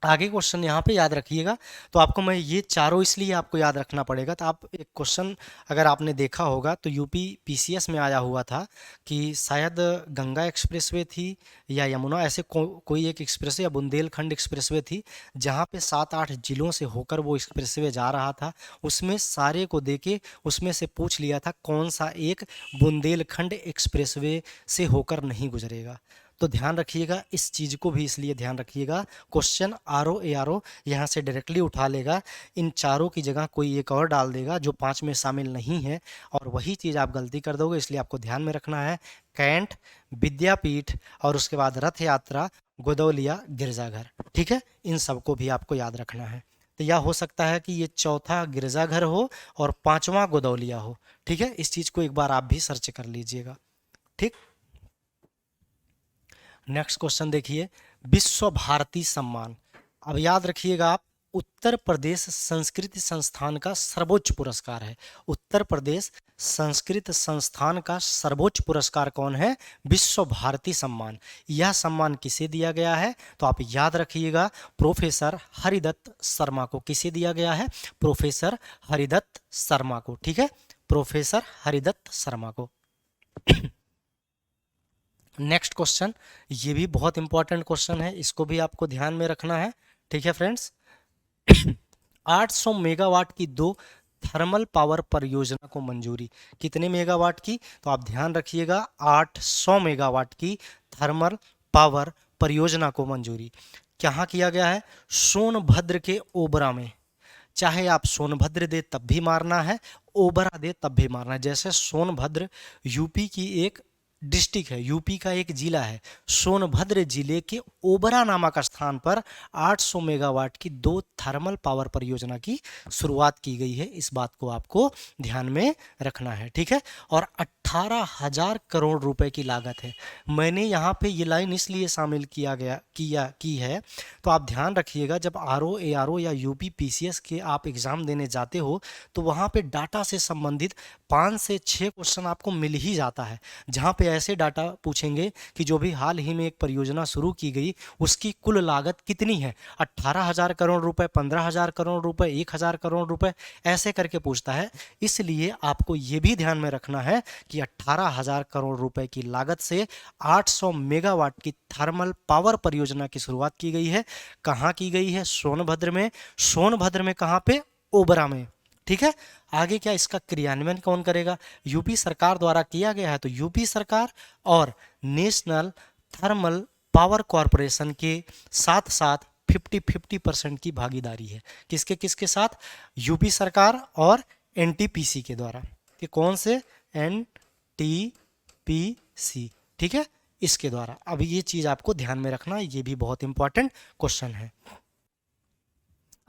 आगे क्वेश्चन यहाँ पे याद रखिएगा। तो आपको मैं ये चारों इसलिए आपको याद रखना पड़ेगा, तो आप एक क्वेश्चन अगर आपने देखा होगा तो यूपी पीसीएस में आया हुआ था कि शायद गंगा एक्सप्रेसवे थी या यमुना, ऐसे कोई एक एक्सप्रेसवे या बुंदेलखंड एक्सप्रेसवे थी, जहाँ पे 7-8 जिलों से होकर वो एक्सप्रेसवे जा रहा था। उसमें सारे को देके उसमें से पूछ लिया था कौन सा एक बुंदेलखंड एक्सप्रेसवे से होकर नहीं गुजरेगा। तो ध्यान रखिएगा इस चीज़ को भी, इसलिए ध्यान रखिएगा question RO A R O यहाँ से डायरेक्टली उठा लेगा, इन चारों की जगह कोई एक और डाल देगा जो 5 में शामिल नहीं है, और वही चीज़ आप गलती कर दोगे। इसलिए आपको ध्यान में रखना है कैंट, विद्यापीठ और उसके बाद रथ यात्रा, गोदौलिया गिरजाघर। ठीक है, इन सबको भी आपको याद रखना है। तो यह हो सकता है कि ये चौथा गिरजाघर हो और 5वां गोदौलिया हो। ठीक है, इस चीज़ को एक बार आप भी सर्च कर लीजिएगा। ठीक, नेक्स्ट क्वेश्चन देखिए, विश्व भारती सम्मान। अब याद रखिएगा आप, उत्तर प्रदेश संस्कृत संस्थान का सर्वोच्च पुरस्कार है। उत्तर प्रदेश संस्कृत संस्थान का सर्वोच्च पुरस्कार कौन है, विश्व भारती सम्मान। यह सम्मान किसे दिया गया है, तो आप याद रखिएगा प्रोफेसर हरिदत्त शर्मा को। किसे दिया गया है, प्रोफेसर हरिदत्त शर्मा को। ठीक है, प्रोफेसर हरिदत्त शर्मा को। नेक्स्ट क्वेश्चन, ये भी बहुत इंपॉर्टेंट क्वेश्चन है, इसको भी आपको ध्यान में रखना है। ठीक है फ्रेंड्स, 800 मेगावाट की 2 थर्मल पावर परियोजना को मंजूरी। कितने मेगावाट की, तो आप ध्यान रखिएगा 800 मेगावाट की थर्मल पावर परियोजना को मंजूरी। कहाँ किया गया है, सोनभद्र के ओबरा में। चाहे आप सोनभद्र दे तब भी मारना है, ओबरा दे तब भी मारना है। जैसे सोनभद्र यूपी की एक डिस्ट्रिक्ट है, यूपी का एक जिला है, सोनभद्र जिले के ओबरा नामक स्थान पर 800 मेगावाट की 2 थर्मल पावर परियोजना की शुरुआत की गई है। इस बात को आपको ध्यान में रखना है, ठीक है। और 18,000 करोड़ रुपए की लागत है। मैंने यहाँ पे ये लाइन इसलिए शामिल की है, तो आप ध्यान रखिएगा, जब आरओ एआरओ या यूपी पीसीएस के आप एग्जाम देने जाते हो तो वहाँ पे डाटा से संबंधित 5 से 6 क्वेश्चन आपको मिल ही जाता है, जहाँ पे ऐसे डाटा पूछेंगे कि जो भी हाल ही में एक परियोजना शुरू की गई उसकी कुल लागत कितनी है, 18,000 करोड़ रुपए, 15,000 करोड़ रुपए, 1,000 करोड़ रुपए, ऐसे करके पूछता है। इसलिए आपको ये भी ध्यान में रखना है कि 18,000 करोड़ रुपए की लागत से 800 मेगावाट की थर्मल पावर परियोजना की शुरुआत की गई है। कहाँ की गई है? सोनभद्र में। सोनभद्र में कहाँ पे? ओबरा में, ठीक है। आगे क्या इसका क्रियान्वयन कौन करेगा? यूपी सरकार द्वारा किया गया है, तो यूपी सरकार और नेशनल थर्मल पावर कॉरपोरेशन के साथ साथ 50-50% की भागीदारी है। किसके किसके साथ? यूपी सरकार और एनटीपीसी के द्वारा। कि कौन से? एनटीपीसी, ठीक है, इसके द्वारा। अब ये चीज आपको ध्यान में रखना, ये भी बहुत इंपॉर्टेंट क्वेश्चन है।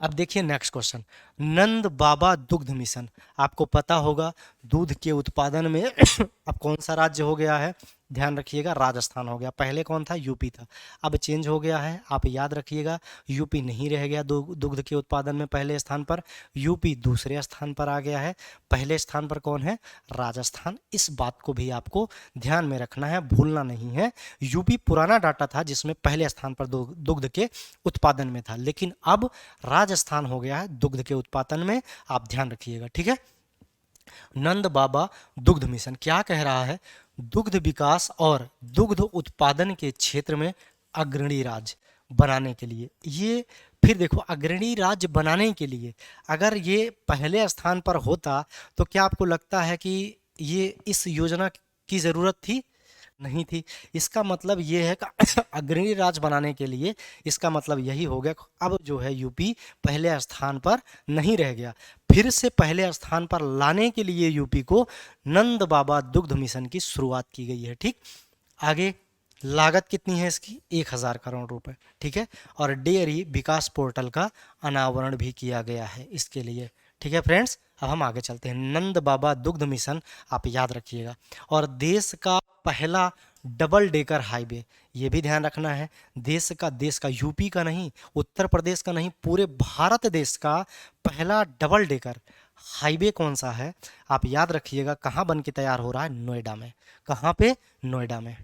अब देखिए नेक्स्ट क्वेश्चन, नंद बाबा दुग्ध मिशन। आपको पता होगा दूध के उत्पादन में अब कौन सा राज्य हो गया है? ध्यान रखिएगा, राजस्थान हो गया। पहले कौन था? यूपी था, अब चेंज हो गया है। आप याद रखिएगा, यूपी नहीं रह गया दुग्ध के उत्पादन में पहले स्थान पर, यूपी दूसरे स्थान पर आ गया है। पहले स्थान पर कौन है? राजस्थान। इस बात को भी आपको ध्यान में रखना है, भूलना नहीं है। यूपी पुराना डाटा था जिसमें पहले स्थान पर दुग्ध के उत्पादन में था, लेकिन अब राजस्थान हो गया है दुग्ध के उत्पादन में। आप ध्यान रखिएगा, ठीक है। नंद बाबा दुग्ध मिशन क्या कह रहा है? दुग्ध विकास और दुग्ध उत्पादन के क्षेत्र में अग्रणी राज्य बनाने के लिए। ये फिर देखो, अग्रणी राज्य बनाने के लिए अगर ये पहले स्थान पर होता तो क्या आपको लगता है कि ये इस योजना की जरूरत थी? नहीं थी। इसका मतलब ये है कि अग्रणी राज्य बनाने के लिए इसका मतलब यही हो गया, अब जो है यूपी पहले स्थान पर नहीं रह गया। फिर से पहले स्थान पर लाने के लिए यूपी को नंद बाबा दुग्ध मिशन की शुरुआत की गई है, ठीक। आगे लागत कितनी है इसकी? 1,000 करोड़ रुपए, ठीक है। और डेयरी विकास पोर्टल का अनावरण भी किया गया है इसके लिए, ठीक है फ्रेंड्स। अब हम आगे चलते हैं। नंद बाबा दुग्ध मिशन आप याद रखिएगा। और देश का पहला डबल डेकर हाईवे, ये भी ध्यान रखना है, देश का यूपी का नहीं, उत्तर प्रदेश का नहीं, पूरे भारत देश का पहला डबल डेकर हाईवे कौन सा है? आप याद रखिएगा। कहाँ बन के तैयार हो रहा है? नोएडा में। कहाँ पे? नोएडा में,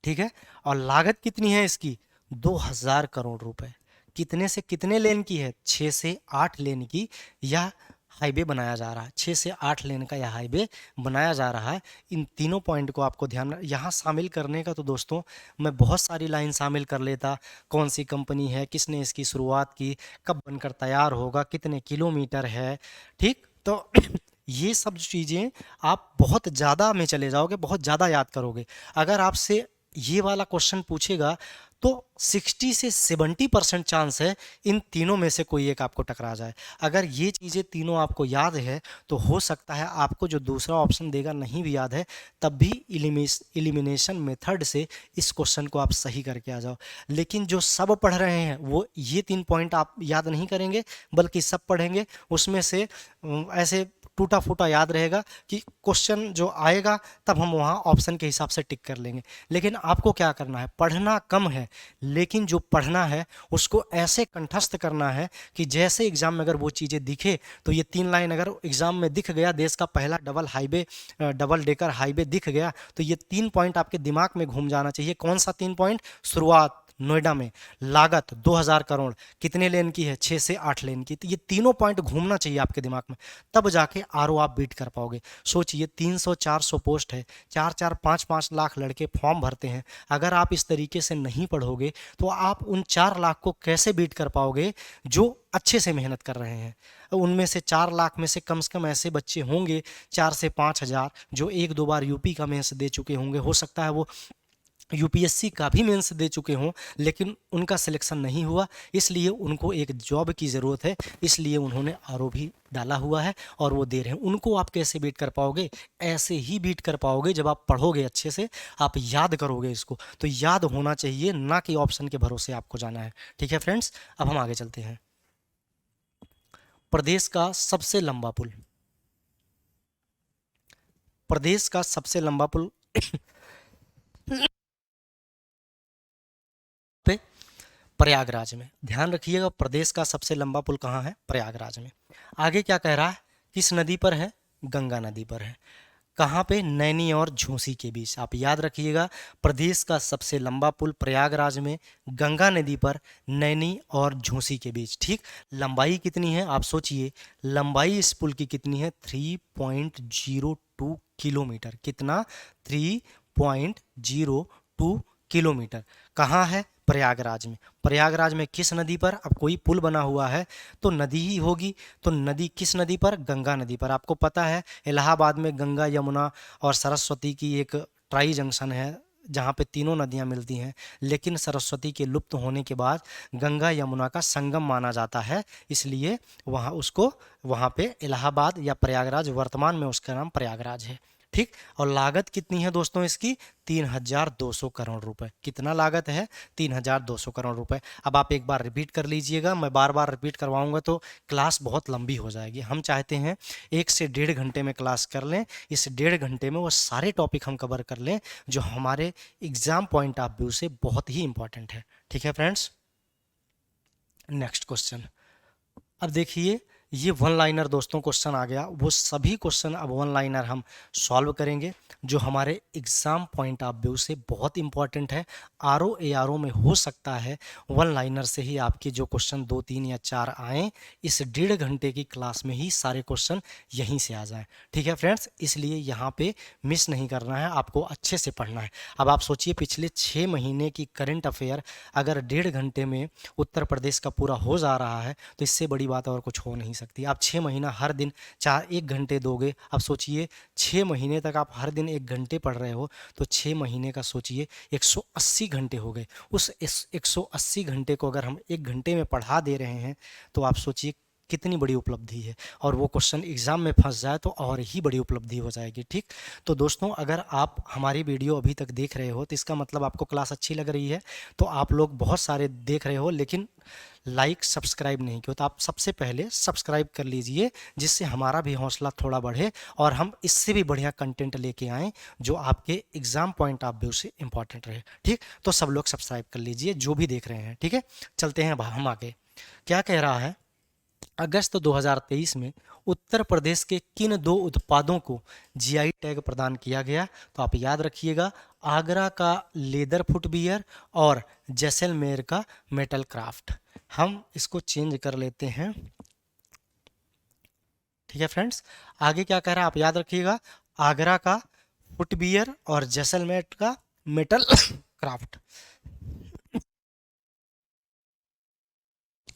ठीक है। और लागत कितनी है इसकी? 2,000 करोड़ रुपए। कितने से कितने लेन की है? 6 से 8 लेन की यह हाईवे बनाया जा रहा है। 6 से 8 लेन का यह हाईवे बनाया जा रहा है। इन तीनों पॉइंट को आपको ध्यान यहाँ शामिल करने का, तो दोस्तों मैं बहुत सारी लाइन शामिल कर लेता, कौन सी कंपनी है, किसने इसकी शुरुआत की, कब बनकर तैयार होगा, कितने किलोमीटर है, ठीक। तो ये सब चीज़ें आप बहुत ज़्यादा में चले जाओगे, बहुत ज़्यादा याद करोगे। अगर आपसे ये वाला क्वेश्चन पूछेगा तो 60 से 70% चांस है इन तीनों में से कोई एक आपको टकरा जाए। अगर ये चीज़ें तीनों आपको याद है तो हो सकता है आपको जो दूसरा ऑप्शन देगा नहीं भी याद है, तब भी एलिमिनेशन मेथड से इस क्वेश्चन को आप सही करके आ जाओ। लेकिन जो सब पढ़ रहे हैं वो ये 3 पॉइंट आप याद नहीं करेंगे, बल्कि सब पढ़ेंगे, उसमें से ऐसे टूटा फूटा याद रहेगा कि क्वेश्चन जो आएगा तब हम वहाँ ऑप्शन के हिसाब से टिक कर लेंगे। लेकिन आपको क्या करना है? पढ़ना कम है, लेकिन जो पढ़ना है उसको ऐसे कंठस्थ करना है कि जैसे एग्जाम में अगर वो चीज़ें दिखे तो ये 3 लाइन अगर एग्जाम में दिख गया, देश का पहला डबल डेकर हाईवे दिख गया, तो ये 3 पॉइंट आपके दिमाग में घूम जाना चाहिए। कौन सा 3 पॉइंट? शुरुआत नोएडा में, लागत 2,000 करोड़, कितने लेन की है? 6 से 8 लेन की। तो ये तीनों पॉइंट घूमना चाहिए आपके दिमाग में, तब जाके आरओ आप बीट कर पाओगे। सोचिए 300-400 पोस्ट है, 4-4, 5-5 लाख लड़के फॉर्म भरते हैं। अगर आप इस तरीके से नहीं पढ़ोगे तो आप उन 4 लाख को कैसे बीट कर पाओगे जो अच्छे से मेहनत कर रहे हैं? उनमें से 4 लाख में से कम ऐसे बच्चे होंगे 4 से 5 हज़ार जो 1-2 बार यूपी का मेंस दे चुके होंगे। हो सकता है वो यूपीएससी का भी मेंस दे चुके हों लेकिन उनका सिलेक्शन नहीं हुआ, इसलिए उनको एक जॉब की ज़रूरत है, इसलिए उन्होंने आरओ भी डाला हुआ है और वो दे रहे हैं। उनको आप कैसे बीट कर पाओगे? ऐसे ही बीट कर पाओगे जब आप पढ़ोगे अच्छे से, आप याद करोगे इसको। तो याद होना चाहिए, ना कि ऑप्शन के भरोसे आपको जाना है। ठीक है फ्रेंड्स, अब हम आगे चलते हैं। प्रदेश का सबसे लंबा पुल, प्रदेश का सबसे लंबा पुल पे प्रयागराज में। ध्यान रखिएगा, प्रदेश का सबसे लंबा पुल कहाँ है? प्रयागराज में। आगे क्या कह रहा है? किस नदी पर है? गंगा नदी पर है। कहाँ पे? नैनी और झूसी के बीच। आप याद रखिएगा, प्रदेश का सबसे लंबा पुल प्रयागराज में, गंगा नदी पर, नैनी और झूसी के बीच। ठीक, लंबाई कितनी है आप सोचिए, लंबाई इस पुल की कितनी है? 3.02 किलोमीटर। कितना? 3.02 किलोमीटर। कहाँ है? प्रयागराज में। प्रयागराज में किस नदी पर? अब कोई पुल बना हुआ है तो नदी ही होगी, तो नदी किस नदी पर? गंगा नदी पर। आपको पता है इलाहाबाद में गंगा, यमुना और सरस्वती की एक ट्राई जंक्शन है जहाँ पे तीनों नदियाँ मिलती हैं, लेकिन सरस्वती के लुप्त होने के बाद गंगा यमुना का संगम माना जाता है, इसलिए वहाँ उसको वहाँ पे इलाहाबाद या प्रयागराज, वर्तमान में उसका नाम प्रयागराज है। ठीक, और लागत कितनी है दोस्तों इसकी? 3,200 करोड़ रुपए। कितना लागत है? 3,200 करोड़ रुपए। अब आप एक बार रिपीट कर लीजिएगा, मैं बार बार रिपीट करवाऊंगा तो क्लास बहुत लंबी हो जाएगी। हम चाहते हैं 1 से 1.5 घंटे में क्लास कर लें, इस 1.5 घंटे में वो सारे टॉपिक हम कवर कर लें जो हमारे एग्जाम पॉइंट ऑफ व्यू से बहुत ही इंपॉर्टेंट है। ठीक है फ्रेंड्स, नेक्स्ट क्वेश्चन। अब देखिए, ये वन लाइनर दोस्तों क्वेश्चन आ गया, वो सभी क्वेश्चन अब वन लाइनर हम सॉल्व करेंगे जो हमारे एग्जाम पॉइंट ऑफ व्यू से बहुत इंपॉर्टेंट है। आरओ एआरओ में हो सकता है वन लाइनर से ही आपके जो क्वेश्चन 2, 3 या 4 आएँ, इस 1.5 घंटे की क्लास में ही सारे क्वेश्चन यहीं से आ जाएं। ठीक है फ्रेंड्स, इसलिए यहाँ पे मिस नहीं करना है, आपको अच्छे से पढ़ना है। अब आप सोचिए, पिछले 6 महीने की करंट अफेयर अगर 1.5 घंटे में उत्तर प्रदेश का पूरा हो जा रहा है तो इससे बड़ी बात और कुछ हो नहीं सकती। आप 6 महीना हर दिन 1 घंटे दोगे, अब सोचिए 6 महीने तक आप हर दिन 1 घंटे पढ़ रहे हो, तो 6 महीने का सोचिए 180 घंटे हो गए। उस 180 घंटे को अगर हम 1 घंटे में पढ़ा दे रहे हैं तो आप सोचिए कितनी बड़ी उपलब्धि है, और वो क्वेश्चन एग्जाम में फंस जाए तो और ही बड़ी उपलब्धि हो जाएगी। ठीक, तो दोस्तों अगर आप हमारी वीडियो अभी तक देख रहे हो तो इसका मतलब आपको क्लास अच्छी लग रही है। तो आप लोग बहुत सारे देख रहे हो लेकिन लाइक सब्सक्राइब नहीं किया, तो आप सबसे पहले सब्सक्राइब कर लीजिए, जिससे हमारा भी हौसला थोड़ा बढ़े और हम इससे भी बढ़िया कंटेंट लेके आएँ जो आपके एग्जाम पॉइंट ऑफ व्यू से इंपॉर्टेंट रहे। ठीक, तो सब लोग सब्सक्राइब कर लीजिए जो भी देख रहे हैं। ठीक है, चलते हैं हम आगे। क्या कह रहा है? अगस्त 2023 में उत्तर प्रदेश के किन 2 उत्पादों को जीआई टैग प्रदान किया गया? तो आप याद रखिएगा, आगरा का लेदर फुटवियर और जैसलमेर का मेटल क्राफ्ट। हम इसको चेंज कर लेते हैं। ठीक है फ्रेंड्स, आगे क्या कह रहा है आप याद रखिएगा, आगरा का फुटवियर और जैसलमेर का मेटल क्राफ्ट।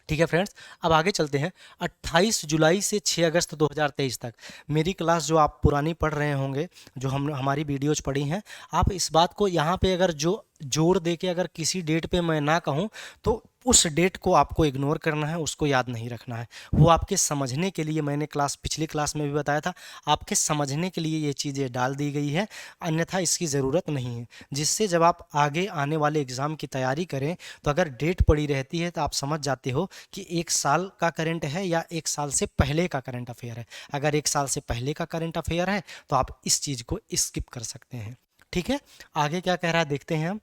ठीक है फ्रेंड्स, अब आगे चलते हैं। 28 जुलाई से 6 अगस्त 2023 तक मेरी क्लास जो आप पुरानी पढ़ रहे होंगे, जो हम हमारी वीडियोज पढ़ी हैं, आप इस बात को यहाँ पे अगर जो जोर दे के अगर किसी डेट पे मैं ना कहूँ तो उस डेट को आपको इग्नोर करना है, उसको याद नहीं रखना है। वो आपके समझने के लिए, मैंने पिछली क्लास में भी बताया था, आपके समझने के लिए ये चीज़ें डाल दी गई है, अन्यथा इसकी ज़रूरत नहीं है। जिससे जब आप आगे आने वाले एग्ज़ाम की तैयारी करें तो अगर डेट पड़ी रहती है तो आप समझ जाते हो कि 1 साल का करंट है या 1 साल से पहले का करंट अफेयर है। अगर 1 साल से पहले का करंट अफेयर है तो आप इस चीज़ को स्किप कर सकते हैं। ठीक है, आगे क्या कह रहा है देखते हैं हम।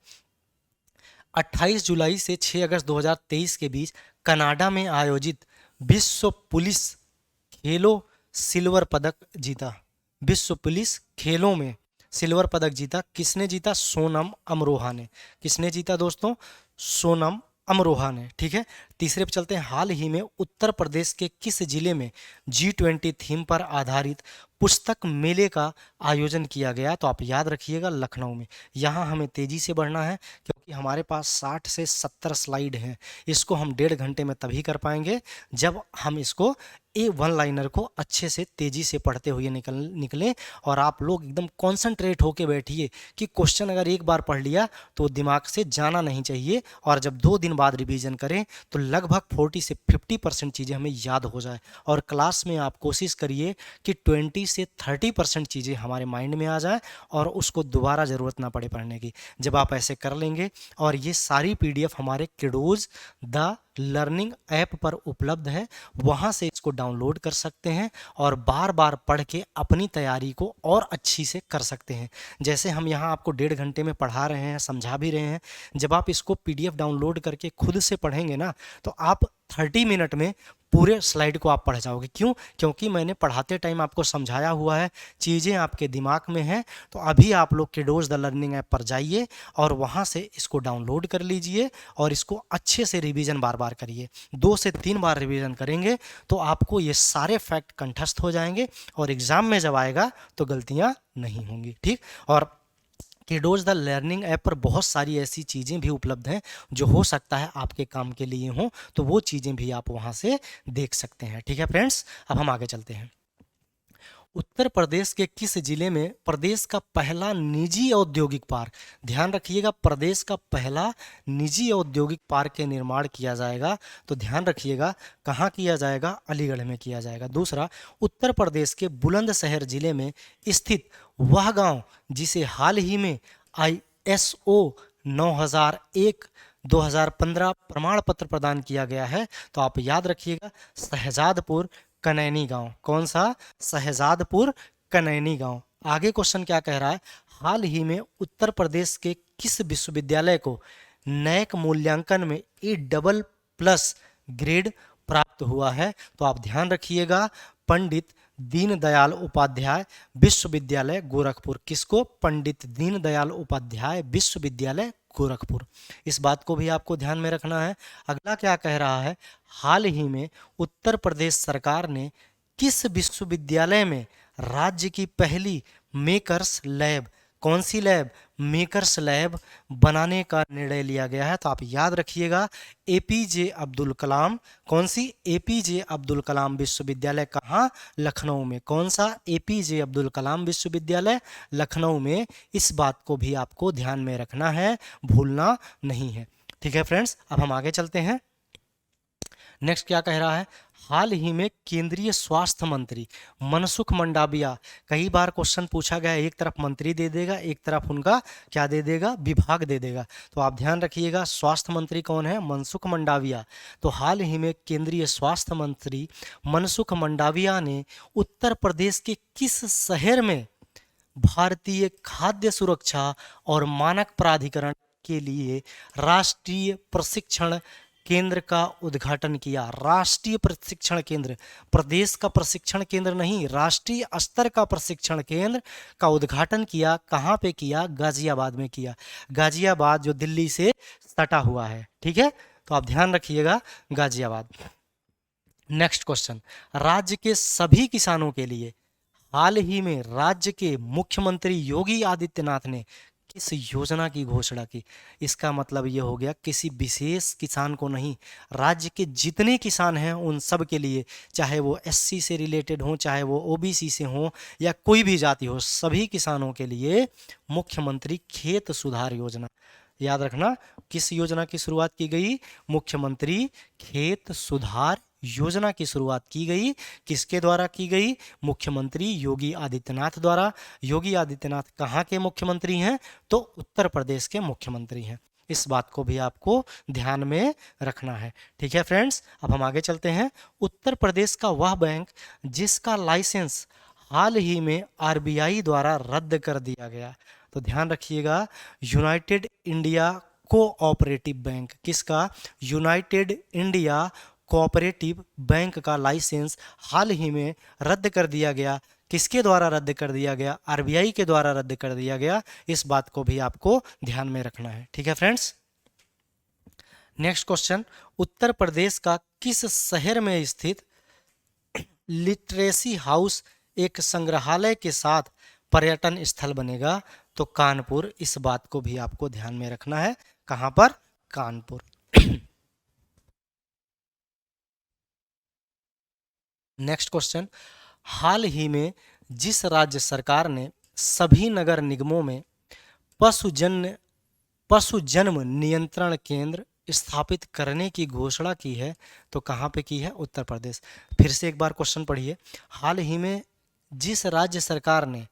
28 जुलाई से 6 अगस्त 2023 के बीच कनाडा में आयोजित विश्व पुलिस खेलों सिल्वर पदक जीता। विश्व पुलिस खेलों में सिल्वर पदक जीता, किसने जीता? सोनम अमरोहा ने। किसने जीता दोस्तों? सोनम अमरोहा ने। ठीक है, तीसरे पे चलते हैं, हाल ही में उत्तर प्रदेश के किस जिले में G20 थीम पर आधारित पुस्तक मेले का आयोजन किया गया? तो आप याद रखिएगा, लखनऊ में। यहाँ हमें तेजी से बढ़ना है क्योंकि हमारे पास 60 से 70 स्लाइड हैं। इसको हम 1.5 घंटे में तभी कर पाएंगे जब हम इसको वन लाइनर को अच्छे से तेजी से पढ़ते हुए निकलें। और आप लोग एकदम कॉन्सेंट्रेट होके बैठिए कि क्वेश्चन अगर एक बार पढ़ लिया तो दिमाग से जाना नहीं चाहिए, और जब 2 दिन बाद रिवीजन करें तो लगभग 40 से 50% चीज़ें हमें याद हो जाए। और क्लास में आप कोशिश करिए कि 20 से 30% चीज़ें हमारे माइंड में आ जाए और उसको दोबारा ज़रूरत ना पड़े पढ़ने की। जब आप ऐसे कर लेंगे, और ये सारी PDF हमारे किडोज द लर्निंग ऐप पर उपलब्ध है, वहाँ से इसको डाउनलोड कर सकते हैं और बार बार पढ़ के अपनी तैयारी को और अच्छी से कर सकते हैं। जैसे हम यहाँ आपको 1.5 घंटे में पढ़ा रहे हैं, समझा भी रहे हैं, जब आप इसको PDF डाउनलोड करके खुद से पढ़ेंगे ना, तो आप 30 मिनट में पूरे स्लाइड को आप पढ़ जाओगे। क्यों? क्योंकि मैंने पढ़ाते टाइम आपको समझाया हुआ है, चीज़ें आपके दिमाग में हैं। तो अभी आप लोग किडोज द लर्निंग ऐप पर जाइए और वहाँ से इसको डाउनलोड कर लीजिए और इसको अच्छे से रिवीजन बार बार करिए। 2 से 3 बार रिवीजन करेंगे तो आपको ये सारे फैक्ट कंठस्थ हो जाएंगे और एग्ज़ाम में जब आएगा तो गलतियाँ नहीं होंगी। ठीक? और किडोज द लर्निंग ऐप पर बहुत सारी ऐसी चीज़ें भी उपलब्ध हैं जो हो सकता है आपके काम के लिए हों, तो वो चीज़ें भी आप वहाँ से देख सकते हैं। ठीक है फ्रेंड्स, अब हम आगे चलते हैं। उत्तर प्रदेश के किस जिले में प्रदेश का पहला निजी औद्योगिक पार्क, ध्यान रखिएगा, प्रदेश का पहला निजी औद्योगिक पार्क के निर्माण किया जाएगा? तो ध्यान रखिएगा, कहाँ किया जाएगा? अलीगढ़ में किया जाएगा। दूसरा, उत्तर प्रदेश के बुलंदशहर जिले में स्थित वह गांव जिसे हाल ही में ISO 9001 2015 प्रमाण पत्र प्रदान किया गया है, तो आप याद रखिएगा, शहजादपुर कनैनी गांव। कौन सा? शहजादपुर कनैनी गांव। आगे क्वेश्चन क्या कह रहा है? हाल ही में उत्तर प्रदेश के किस विश्वविद्यालय को नैक मूल्यांकन में A++ ग्रेड प्राप्त हुआ है? तो आप ध्यान रखिएगा, पंडित दीनदयाल उपाध्याय विश्वविद्यालय गोरखपुर। किसको? पंडित दीनदयाल उपाध्याय विश्वविद्यालय गोरखपुर। इस बात को भी आपको ध्यान में रखना है। अगला क्या कह रहा है? हाल ही में उत्तर प्रदेश सरकार ने किस विश्वविद्यालय में राज्य की पहली मेकर्स लैब, कौन सी लैब? मेकर्स लैब बनाने का निर्णय लिया गया है? तो आप याद रखिएगा, APJ अब्दुल कलाम। कौन सी? APJ अब्दुल कलाम विश्वविद्यालय। कहाँ? लखनऊ में। कौन सा? APJ अब्दुल कलाम विश्वविद्यालय लखनऊ में। इस बात को भी आपको ध्यान में रखना है, भूलना नहीं है। ठीक है फ्रेंड्स, अब हम आगे चलते हैं। नेक्स्ट क्या कह रहा है? हाल ही में केंद्रीय स्वास्थ्य मंत्री मनसुख मंडाविया, कई बार क्वेश्चन पूछा गया, एक तरफ मंत्री दे देगा, एक तरफ उनका क्या दे देगा? विभाग दे देगा। तो आप ध्यान रखिएगा, स्वास्थ्य मंत्री कौन है? मनसुख मंडाविया। तो हाल ही में केंद्रीय स्वास्थ्य मंत्री मनसुख मंडाविया ने उत्तर प्रदेश के किस शहर में भारतीय खाद्य सुरक्षा और मानक प्राधिकरण के लिए राष्ट्रीय प्रशिक्षण केंद्र का उद्घाटन किया? राष्ट्रीय प्रशिक्षण केंद्र, प्रदेश का प्रशिक्षण केंद्र नहीं, राष्ट्रीय स्तर का प्रशिक्षण केंद्र का उद्घाटन किया। कहाँ पे किया? गाजियाबाद में किया। गाजियाबाद जो दिल्ली से सटा हुआ है। ठीक है, तो आप ध्यान रखिएगा, गाजियाबाद। नेक्स्ट क्वेश्चन, राज्य के सभी किसानों के लिए हाल ही में राज्य के मुख्यमंत्री योगी आदित्यनाथ ने किस योजना की घोषणा की? इसका मतलब ये हो गया, किसी विशेष किसान को नहीं, राज्य के जितने किसान हैं उन सब के लिए, चाहे वो SC से रिलेटेड हो, चाहे वो OBC से हो, या कोई भी जाति हो, सभी किसानों के लिए मुख्यमंत्री खेत सुधार योजना। याद रखना, किस योजना की शुरुआत की गई? मुख्यमंत्री खेत सुधार योजना की शुरुआत की गई। किसके द्वारा की गई? मुख्यमंत्री योगी आदित्यनाथ द्वारा। योगी आदित्यनाथ कहाँ के मुख्यमंत्री हैं? तो उत्तर प्रदेश के मुख्यमंत्री हैं। इस बात को भी आपको ध्यान में रखना है। ठीक है फ्रेंड्स, अब हम आगे चलते हैं। उत्तर प्रदेश का वह बैंक जिसका लाइसेंस हाल ही में RBI द्वारा रद्द कर दिया गया, तो ध्यान रखिएगा, यूनाइटेड इंडिया कोऑपरेटिव बैंक। किसका? यूनाइटेड इंडिया कोऑपरेटिव बैंक का लाइसेंस हाल ही में रद्द कर दिया गया। किसके द्वारा रद्द कर दिया गया? RBI के द्वारा रद्द कर दिया गया। इस बात को भी आपको ध्यान में रखना है। ठीक है friends, next question, Uttar Pradesh का किस शहर में स्थित लिटरेसी हाउस एक संग्रहालय के साथ पर्यटन स्थल बनेगा? तो कानपुर। इस बात को भी आपको ध्यान में रखना है। कहां पर? कानपुर। नेक्स्ट क्वेश्चन, हाल ही में जिस राज्य सरकार ने सभी नगर निगमों में पशु जन्म नियंत्रण केंद्र स्थापित करने की घोषणा की है, तो कहाँ पे की है? उत्तर प्रदेश। फिर से एक बार क्वेश्चन पढ़िए। हाल ही में जिस राज्य सरकार ने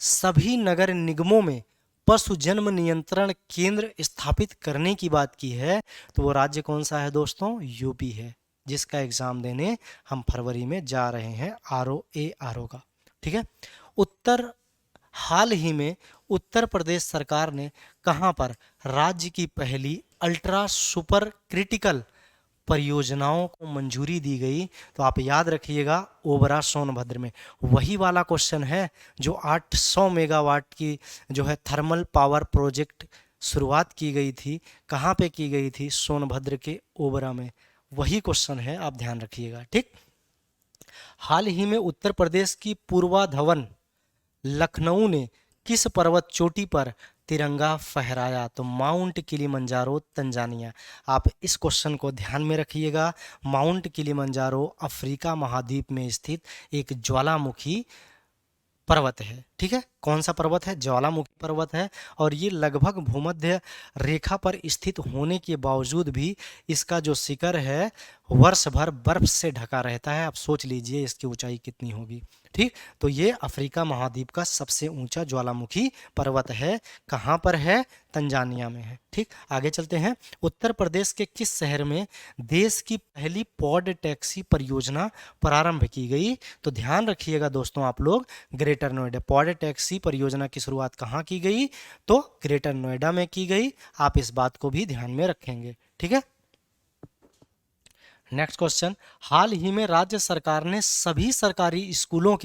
सभी नगर निगमों में पशु जन्म नियंत्रण केंद्र स्थापित करने की बात की है, तो वो राज्य कौन सा है दोस्तों? यूपी है, जिसका एग्जाम देने हम फरवरी में जा रहे हैं, RO का। ठीक है। हाल ही में उत्तर प्रदेश सरकार ने कहां पर राज्य की पहली अल्ट्रा सुपर क्रिटिकल परियोजनाओं को मंजूरी दी गई? तो आप याद रखिएगा, ओबरा सोनभद्र में। वही वाला क्वेश्चन है जो 800 मेगावाट की जो है थर्मल पावर प्रोजेक्ट शुरुआत की गई थी, कहाँ पे की गई थी? सोनभद्र के ओबरा में। वही क्वेश्चन है, आप ध्यान रखिएगा। ठीक। हाल ही में उत्तर प्रदेश की पूर्वा धवन लखनऊ ने किस पर्वत चोटी पर तिरंगा फहराया? तो माउंट किलिमंजारो, तंजानिया। आप इस क्वेश्चन को ध्यान में रखिएगा। माउंट किलिमंजारो अफ्रीका महाद्वीप में स्थित एक ज्वालामुखी पर्वत है। ठीक है। कौन सा पर्वत है? ज्वालामुखी पर्वत है। और ये लगभग भूमध्य रेखा पर स्थित होने के बावजूद भी इसका जो शिखर है वर्ष भर बर्फ से ढका रहता है। आप सोच लीजिए इसकी ऊंचाई कितनी होगी। ठीक। तो ये अफ्रीका महाद्वीप का सबसे ऊंचा ज्वालामुखी पर्वत है। कहाँ पर है? तंजानिया में है। ठीक। आगे चलते हैं। उत्तर प्रदेश के किस शहर में देश की पहली पॉड टैक्सी परियोजना प्रारंभ की गई? तो ध्यान रखिएगा दोस्तों आप लोग, ग्रेटर नोएडा। पॉड टैक्सी परियोजना की शुरुआत कहाँ की गई? तो ग्रेटर नोएडा में की गई। आप इस बात को भी ध्यान में रखेंगे। ठीक है। नेक्स्ट क्वेश्चन, हाल ही में राज्य सरकार ने सभी सरकारी स्कूलों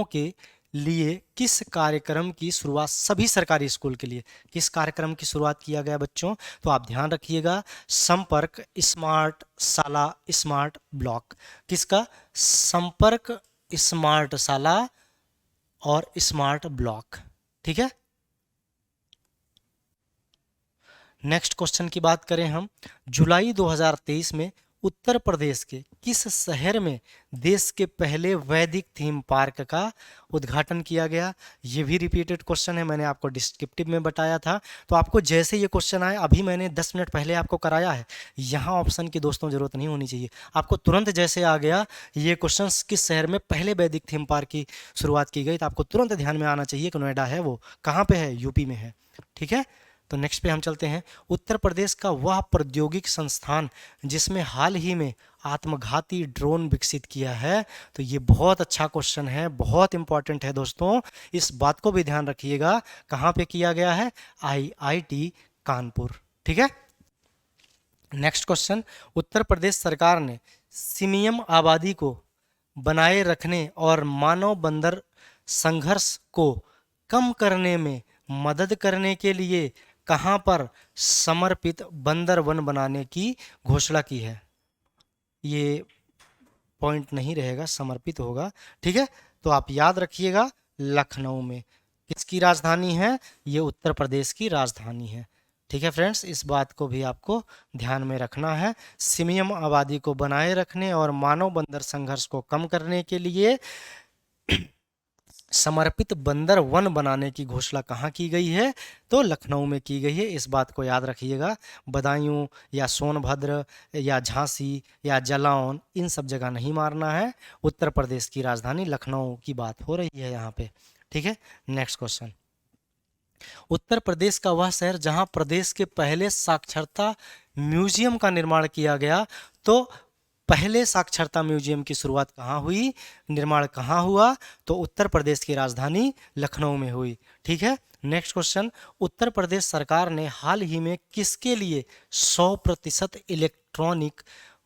के लिए किस कार्यक्रम की शुरुआत? सभी सरकारी स्कूल के लिए किस कार्यक्रम की शुरुआत किया गया बच्चों? तो आप ध्यान रखिएगा, संपर्क स्मार्ट शाला स्मार्ट ब्लॉक। किसका? संपर्क स्मार्ट शाला और स्मार्ट ब्लॉक। ठीक है। नेक्स्ट क्वेश्चन की बात करें हम, जुलाई 2023 में उत्तर प्रदेश के किस शहर में देश के पहले वैदिक थीम पार्क का उद्घाटन किया गया? ये भी रिपीटेड क्वेश्चन है, मैंने आपको डिस्क्रिप्टिव में बताया था। तो आपको जैसे ये क्वेश्चन आए, अभी मैंने 10 मिनट पहले आपको कराया है, यहाँ ऑप्शन की दोस्तों जरूरत नहीं होनी चाहिए। आपको तुरंत जैसे आ गया ये क्वेश्चन किस शहर में पहले वैदिक थीम पार्क की शुरुआत की गई, तो आपको तुरंत ध्यान में आना चाहिए कि नोएडा है। वो कहाँ पे है? यूपी में है। ठीक है। तो नेक्स्ट पे हम चलते हैं। उत्तर प्रदेश का वह प्रौद्योगिक संस्थान जिसमें हाल ही में आत्मघाती ड्रोन विकसित किया है? तो ये बहुत अच्छा क्वेश्चन है, बहुत इंपॉर्टेंट है दोस्तों, इस बात को भी ध्यान रखिएगा। कहाँ पे किया गया है? IIT कानपुर। ठीक है। नेक्स्ट क्वेश्चन, उत्तर प्रदेश सरकार ने सीमियम आबादी को बनाए रखने और मानव बंदर संघर्ष को कम करने में मदद करने के लिए कहां पर समर्पित बंदर वन बनाने की घोषणा की है? ये पॉइंट नहीं रहेगा, समर्पित होगा। ठीक है। तो आप याद रखिएगा, लखनऊ में। किसकी राजधानी है? ये उत्तर प्रदेश की राजधानी है। ठीक है फ्रेंड्स, इस बात को भी आपको ध्यान में रखना है। सीमियम आबादी को बनाए रखने और मानव बंदर संघर्ष को कम करने के लिए समर्पित बंदर वन बनाने की घोषणा कहाँ की गई है? तो लखनऊ में की गई है। इस बात को याद रखिएगा। बदायूं या सोनभद्र या झांसी या जालौन, इन सब जगह नहीं मारना है। उत्तर प्रदेश की राजधानी लखनऊ की बात हो रही है यहाँ पे। ठीक है। नेक्स्ट क्वेश्चन, उत्तर प्रदेश का वह शहर जहाँ प्रदेश के पहले साक्षरता म्यूजियम का निर्माण किया गया, तो पहले साक्षरता म्यूजियम की शुरुआत कहाँ हुई, निर्माण कहाँ हुआ? तो उत्तर प्रदेश की राजधानी लखनऊ में हुई। ठीक है। नेक्स्ट क्वेश्चन, उत्तर प्रदेश सरकार ने हाल ही में किसके लिए 100% इलेक्ट्रॉनिक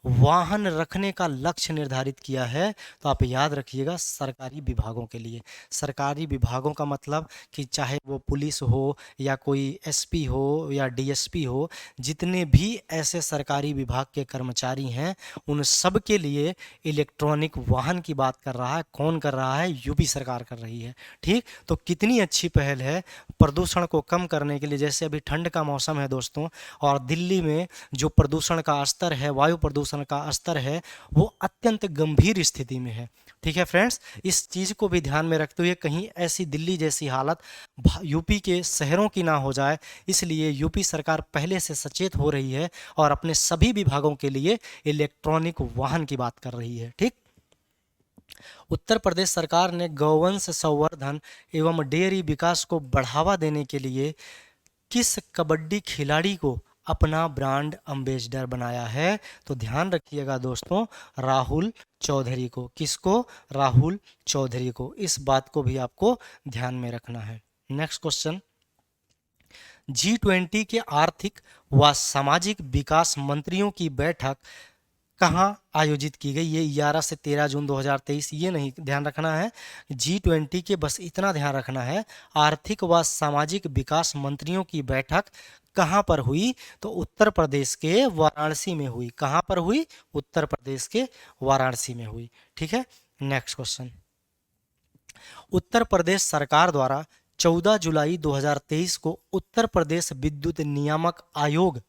वाहन रखने का लक्ष्य निर्धारित किया है? तो आप याद रखिएगा, सरकारी विभागों के लिए। सरकारी विभागों का मतलब कि चाहे वो पुलिस हो या कोई एसपी हो या डीएसपी हो, जितने भी ऐसे सरकारी विभाग के कर्मचारी हैं उन सब के लिए इलेक्ट्रॉनिक वाहन की बात कर रहा है। कौन कर रहा है? यूपी सरकार कर रही है। ठीक, तो कितनी अच्छी पहल है प्रदूषण को कम करने के लिए। जैसे अभी ठंड का मौसम है दोस्तों, और दिल्ली में जो प्रदूषण का स्तर है, वायु प्रदूषण का स्तर है, वो अत्यंत गंभीर स्थिति में है। ठीक है फ्रेंड्स, इस चीज़ को भी ध्यान में रखते हुए कहीं ऐसी दिल्ली जैसी हालत यूपी के शहरों की ना हो जाए, इसलिए यूपी सरकार पहले से सचेत हो रही है और अपने सभी विभागों के लिए इलेक्ट्रॉनिक वाहन की बात कर रही है। ठीक, उत्तर प्रदेश सरकार ने गौवंश संवर्धन एवं डेयरी विकास को बढ़ावा देने के लिए किस कबड्डी खिलाड़ी को अपना ब्रांड एम्बेसडर बनाया है? तो ध्यान रखिएगा दोस्तों, राहुल चौधरी को। किसको? राहुल चौधरी को। इस बात को भी आपको ध्यान में रखना है। नेक्स्ट क्वेश्चन, G20 के आर्थिक व सामाजिक विकास मंत्रियों की बैठक कहाँ आयोजित की गई? ये 11 से 13 जून 2023, ये नहीं ध्यान रखना है। G20 के बस इतना ध्यान रखना है, आर्थिक व सामाजिक विकास मंत्रियों की बैठक कहाँ पर हुई? तो उत्तर प्रदेश के वाराणसी में हुई। कहाँ पर हुई? उत्तर प्रदेश के वाराणसी में हुई। ठीक है, नेक्स्ट क्वेश्चन, उत्तर प्रदेश सरकार द्वारा 14 जुलाई 2023 को उत्तर प्रदेश विद्युत नियामक आयोग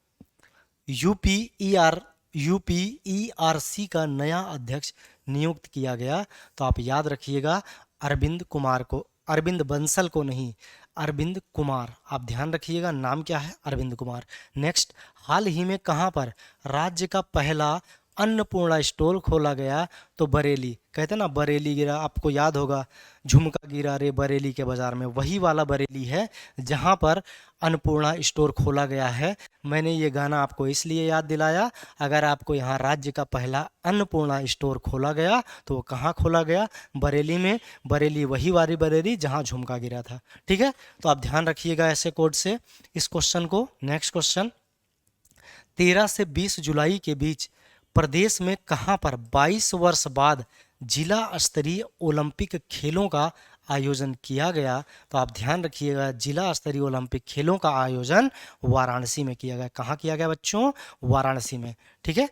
यूपीईआरसी का नया अध्यक्ष नियुक्त किया गया। तो आप याद रखिएगा, अरविंद कुमार को, अरविंद बंसल को नहीं, अरविंद कुमार। आप ध्यान रखिएगा, नाम क्या है? अरविंद कुमार। नेक्स्ट, हाल ही में कहाँ पर राज्य का पहला अन्नपूर्णा स्टोर खोला गया? तो बरेली। कहते हैं ना, बरेली गिरा, आपको याद होगा, झुमका गिरा रे बरेली के बाजार में, वही वाला बरेली है जहाँ पर अन्नपूर्णा स्टोर खोला गया है। मैंने ये गाना आपको इसलिए याद दिलाया, अगर आपको यहाँ राज्य का पहला अन्नपूर्णा स्टोर खोला गया तो वो कहाँ खोला गया? बरेली में। बरेली वही वाली बरेली जहाँ झुमका गिरा था। ठीक है, तो आप ध्यान रखिएगा ऐसे कोड से इस क्वेश्चन को। नेक्स्ट क्वेश्चन, 13 से 20 जुलाई के बीच प्रदेश में कहां पर 22 वर्ष बाद जिला स्तरीय ओलंपिक खेलों का आयोजन किया गया? तो आप ध्यान रखिएगा, जिला स्तरीय ओलंपिक खेलों का आयोजन वाराणसी में किया गया। कहाँ किया गया बच्चों? वाराणसी में। ठीक है,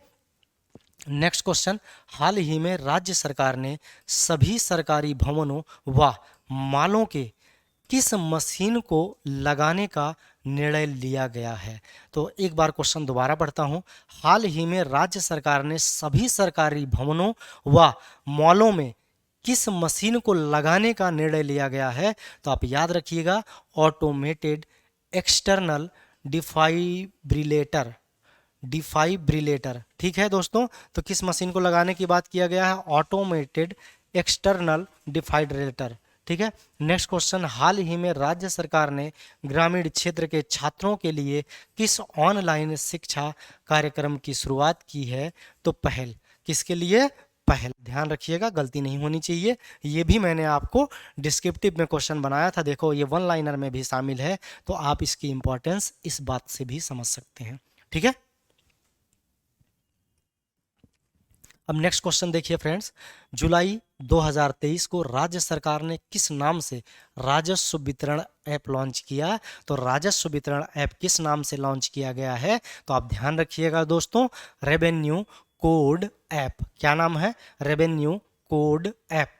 नेक्स्ट क्वेश्चन, हाल ही में राज्य सरकार ने सभी सरकारी भवनों व मालों के किस मशीन को लगाने का निर्णय लिया गया है? तो एक बार क्वेश्चन दोबारा पढ़ता हूं, हाल ही में राज्य सरकार ने सभी सरकारी भवनों व मॉलों में किस मशीन को लगाने का निर्णय लिया गया है? तो आप याद रखिएगा, ऑटोमेटेड एक्सटर्नल डिफाइब्रिलेटर, डिफाइब्रिलेटर। ठीक है दोस्तों, तो किस मशीन को लगाने की बात किया गया है? Automated external defibrillator. ठीक है, नेक्स्ट क्वेश्चन, हाल ही में राज्य सरकार ने ग्रामीण क्षेत्र के छात्रों के लिए किस ऑनलाइन शिक्षा कार्यक्रम की शुरुआत की है? तो पहल। किसके लिए? पहल। ध्यान रखिएगा, गलती नहीं होनी चाहिए। ये भी मैंने आपको डिस्क्रिप्टिव में क्वेश्चन बनाया था, देखो ये वन लाइनर में भी शामिल है, तो आप इसकी इंपॉर्टेंस इस बात से भी समझ सकते हैं। ठीक है, अब नेक्स्ट क्वेश्चन देखिए फ्रेंड्स, जुलाई 2023 को राज्य सरकार ने किस नाम से राजस्व वितरण ऐप लॉन्च किया? तो राजस्व वितरण ऐप किस नाम से लॉन्च किया गया है? तो आप ध्यान रखिएगा दोस्तों, रेवेन्यू कोड ऐप। क्या नाम है? Revenue code app.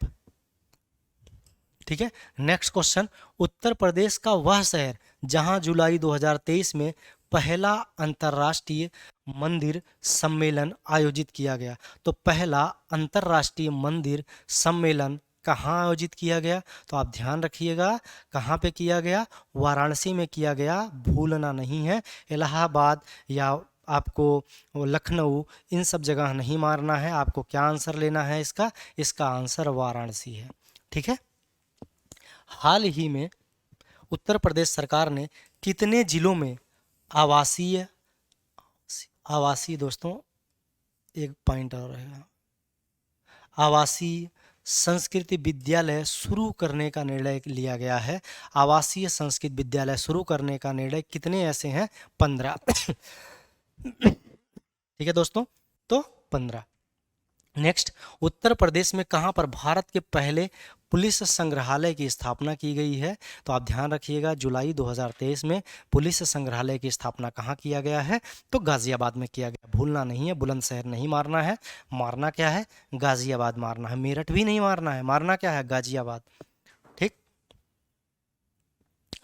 ठीक है, नेक्स्ट क्वेश्चन, उत्तर प्रदेश का वह शहर जहां जुलाई 2023 में पहला अंतर्राष्ट्रीय मंदिर सम्मेलन आयोजित किया गया। तो पहला अंतर्राष्ट्रीय मंदिर सम्मेलन कहाँ आयोजित किया गया? तो आप ध्यान रखिएगा, कहाँ पे किया गया? वाराणसी में किया गया, भूलना नहीं है। इलाहाबाद या आपको लखनऊ, इन सब जगह नहीं मारना है। आपको क्या आंसर लेना है इसका? इसका आंसर वाराणसी है। ठीक है, हाल ही में उत्तर प्रदेश सरकार ने कितने जिलों में आवासीय, आवासीय दोस्तों एक पॉइंट और रहेगा, आवासीय संस्कृत विद्यालय शुरू करने का निर्णय लिया गया है? आवासीय संस्कृत विद्यालय शुरू करने का निर्णय कितने ऐसे हैं? 15। ठीक है दोस्तों, तो 2015। नेक्स्ट, उत्तर प्रदेश में कहाँ पर भारत के पहले पुलिस संग्रहालय की स्थापना की गई है? तो आप ध्यान रखिएगा, जुलाई 2023 में पुलिस संग्रहालय की स्थापना कहाँ किया गया है? तो गाजियाबाद में किया गया। भूलना नहीं है, बुलंदशहर नहीं मारना है, मारना क्या है? गाजियाबाद मारना है। मेरठ भी नहीं मारना है, मारना क्या है? गाजियाबाद। ठीक।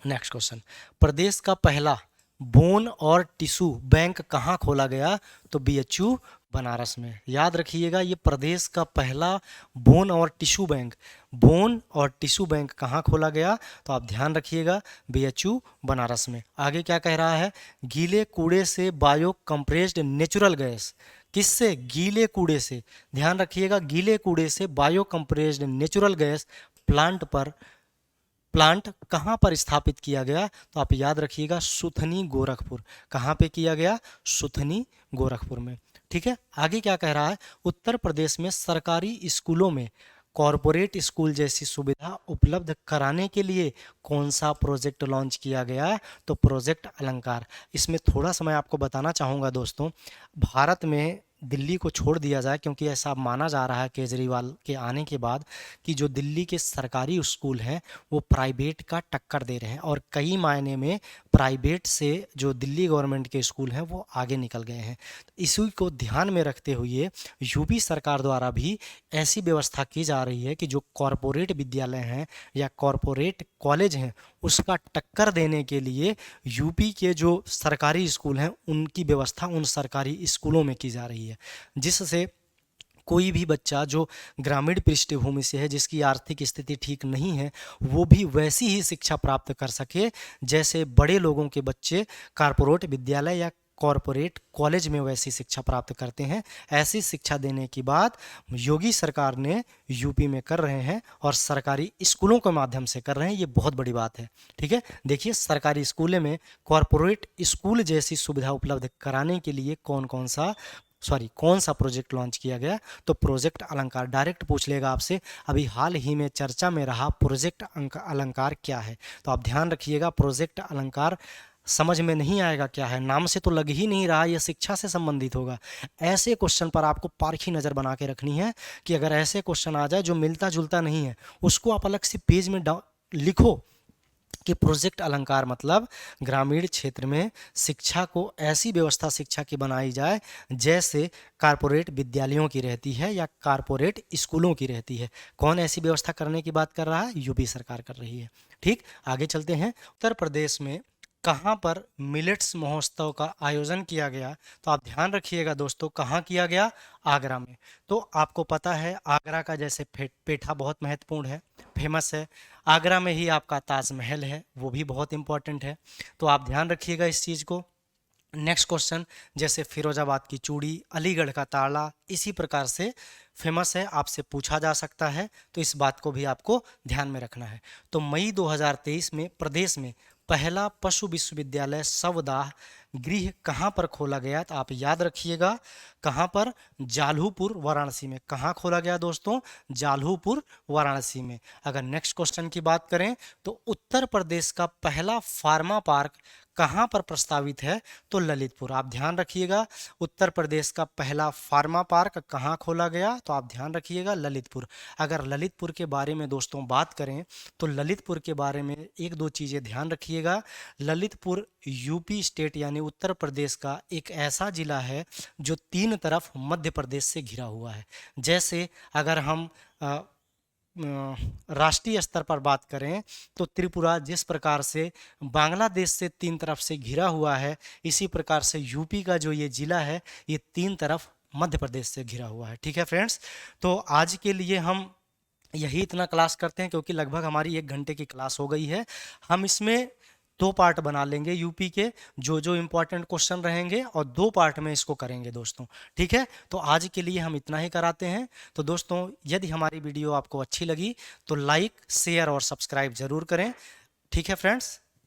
नेक्स्ट क्वेश्चन, प्रदेश का पहला बोन और टिश्यू बैंक कहाँ खोला गया? तो बीएचयू बनारस में। याद रखिएगा, ये प्रदेश का पहला बोन और टिश्यू बैंक, बोन और टिश्यू बैंक कहाँ खोला गया? तो आप ध्यान रखिएगा, बीएचयू बनारस में। आगे क्या कह रहा है? गीले कूड़े से बायो कंप्रेस्ड नेचुरल गैस, किससे? गीले कूड़े से। ध्यान रखिएगा, गीले कूड़े से bio compressed natural gas plant कहाँ पर स्थापित किया गया? तो आप याद रखिएगा, सुथनी गोरखपुर। कहाँ पे किया गया? सुथनी गोरखपुर में। ठीक है। आगे क्या कह रहा है? उत्तर प्रदेश में सरकारी स्कूलों में कॉरपोरेट स्कूल जैसी सुविधा उपलब्ध कराने के लिए कौन सा प्रोजेक्ट लॉन्च किया गया? तो प्रोजेक्ट अलंकार। इसमें थोड़ा सा मैं आपको बताना चाहूँगा दोस्तों, भारत में दिल्ली को छोड़ दिया जाए, क्योंकि ऐसा माना जा रहा है केजरीवाल के आने के बाद कि जो दिल्ली के सरकारी स्कूल हैं वो प्राइवेट का टक्कर दे रहे हैं, और कई मायने में प्राइवेट से जो दिल्ली गवर्नमेंट के स्कूल हैं वो आगे निकल गए हैं। तो इसी को ध्यान में रखते हुए यूपी सरकार द्वारा भी ऐसी व्यवस्था की जा रही है कि जो कॉरपोरेट विद्यालय हैं या कॉरपोरेट कॉलेज हैं उसका टक्कर देने के लिए यूपी के जो सरकारी स्कूल हैं उनकी व्यवस्था उन सरकारी स्कूलों में की जा रही है, जिससे कोई भी बच्चा जो ग्रामीण पृष्ठभूमि से है, जिसकी आर्थिक स्थिति ठीक नहीं है, वो भी वैसी ही शिक्षा प्राप्त कर सके जैसे बड़े लोगों के बच्चे कॉरपोरेट विद्यालय या कॉरपोरेट कॉलेज में वैसी शिक्षा प्राप्त करते हैं। ऐसी शिक्षा देने की बात योगी सरकार ने यूपी में कर रहे हैं और सरकारी स्कूलों के माध्यम से कर रहे हैं। ये बहुत बड़ी बात है। ठीक है। देखिए, सरकारी स्कूलों में कॉरपोरेट स्कूल जैसी सुविधा उपलब्ध कराने के लिए कौन सा प्रोजेक्ट लॉन्च किया गया? तो प्रोजेक्ट अलंकार। डायरेक्ट पूछ लेगा आपसे, अभी हाल ही में चर्चा में रहा प्रोजेक्ट अलंकार क्या है? तो आप ध्यान रखिएगा, प्रोजेक्ट अलंकार समझ में नहीं आएगा क्या है, नाम से तो लग ही नहीं रहा यह शिक्षा से संबंधित होगा। ऐसे क्वेश्चन पर आपको पारखी नज़र बना के रखनी है कि अगर ऐसे क्वेश्चन आ जाए जो मिलता जुलता नहीं है, उसको आप अलग से पेज में लिखो कि प्रोजेक्ट अलंकार मतलब ग्रामीण क्षेत्र में शिक्षा को ऐसी व्यवस्था शिक्षा की बनाई जाए जैसे कॉरपोरेट विद्यालयों की रहती है या कॉरपोरेट स्कूलों की रहती है। कौन ऐसी व्यवस्था करने की बात कर रहा है? यूपी सरकार कर रही है। ठीक, आगे चलते हैं। उत्तर प्रदेश में कहाँ पर मिलेट्स महोत्सव का आयोजन किया गया? तो आप ध्यान रखिएगा दोस्तों, कहाँ किया गया? आगरा में। तो आपको पता है आगरा का जैसे पेठा बहुत महत्वपूर्ण है, फेमस है। आगरा में ही आपका ताजमहल है, वो भी बहुत इंपॉर्टेंट है। तो आप ध्यान रखिएगा इस चीज़ को। नेक्स्ट क्वेश्चन, जैसे फिरोजाबाद की चूड़ी, अलीगढ़ का ताला इसी प्रकार से फेमस है, आपसे पूछा जा सकता है, तो इस बात को भी आपको ध्यान में रखना है। तो मई 2023 में प्रदेश में पहला पशु विश्वविद्यालय शवदाह गृह कहाँ पर खोला गया? तो आप याद रखिएगा, कहाँ पर? जाल्हूपुर वाराणसी में। कहाँ खोला गया दोस्तों? जाल्हूपुर वाराणसी में। अगर नेक्स्ट क्वेश्चन की बात करें तो उत्तर प्रदेश का पहला फार्मा पार्क कहाँ पर प्रस्तावित है? तो ललितपुर। आप ध्यान रखिएगा, उत्तर प्रदेश का पहला फार्मा पार्क कहाँ खोला गया? तो आप ध्यान रखिएगा, ललितपुर। अगर ललितपुर के बारे में दोस्तों बात करें तो ललितपुर के बारे में एक दो चीज़ें ध्यान रखिएगा। ललितपुर यूपी स्टेट यानी उत्तर प्रदेश का एक ऐसा जिला है जो तीन तरफ मध्य प्रदेश से घिरा हुआ है। जैसे अगर हम राष्ट्रीय स्तर पर बात करें तो त्रिपुरा जिस प्रकार से बांग्लादेश से तीन तरफ से घिरा हुआ है, इसी प्रकार से यूपी का जो ये जिला है ये तीन तरफ मध्य प्रदेश से घिरा हुआ है। ठीक है फ्रेंड्स, तो आज के लिए हम यही इतना क्लास करते हैं क्योंकि लगभग हमारी 1 घंटे की क्लास हो गई है। हम इसमें 2 पार्ट बना लेंगे यूपी के, जो इंपॉर्टेंट क्वेश्चन रहेंगे, और 2 पार्ट में इसको करेंगे दोस्तों। ठीक है, तो आज के लिए हम इतना ही कराते हैं। तो दोस्तों, यदि हमारी वीडियो आपको अच्छी लगी तो लाइक, शेयर और सब्सक्राइब जरूर करें। ठीक है फ्रेंड्स।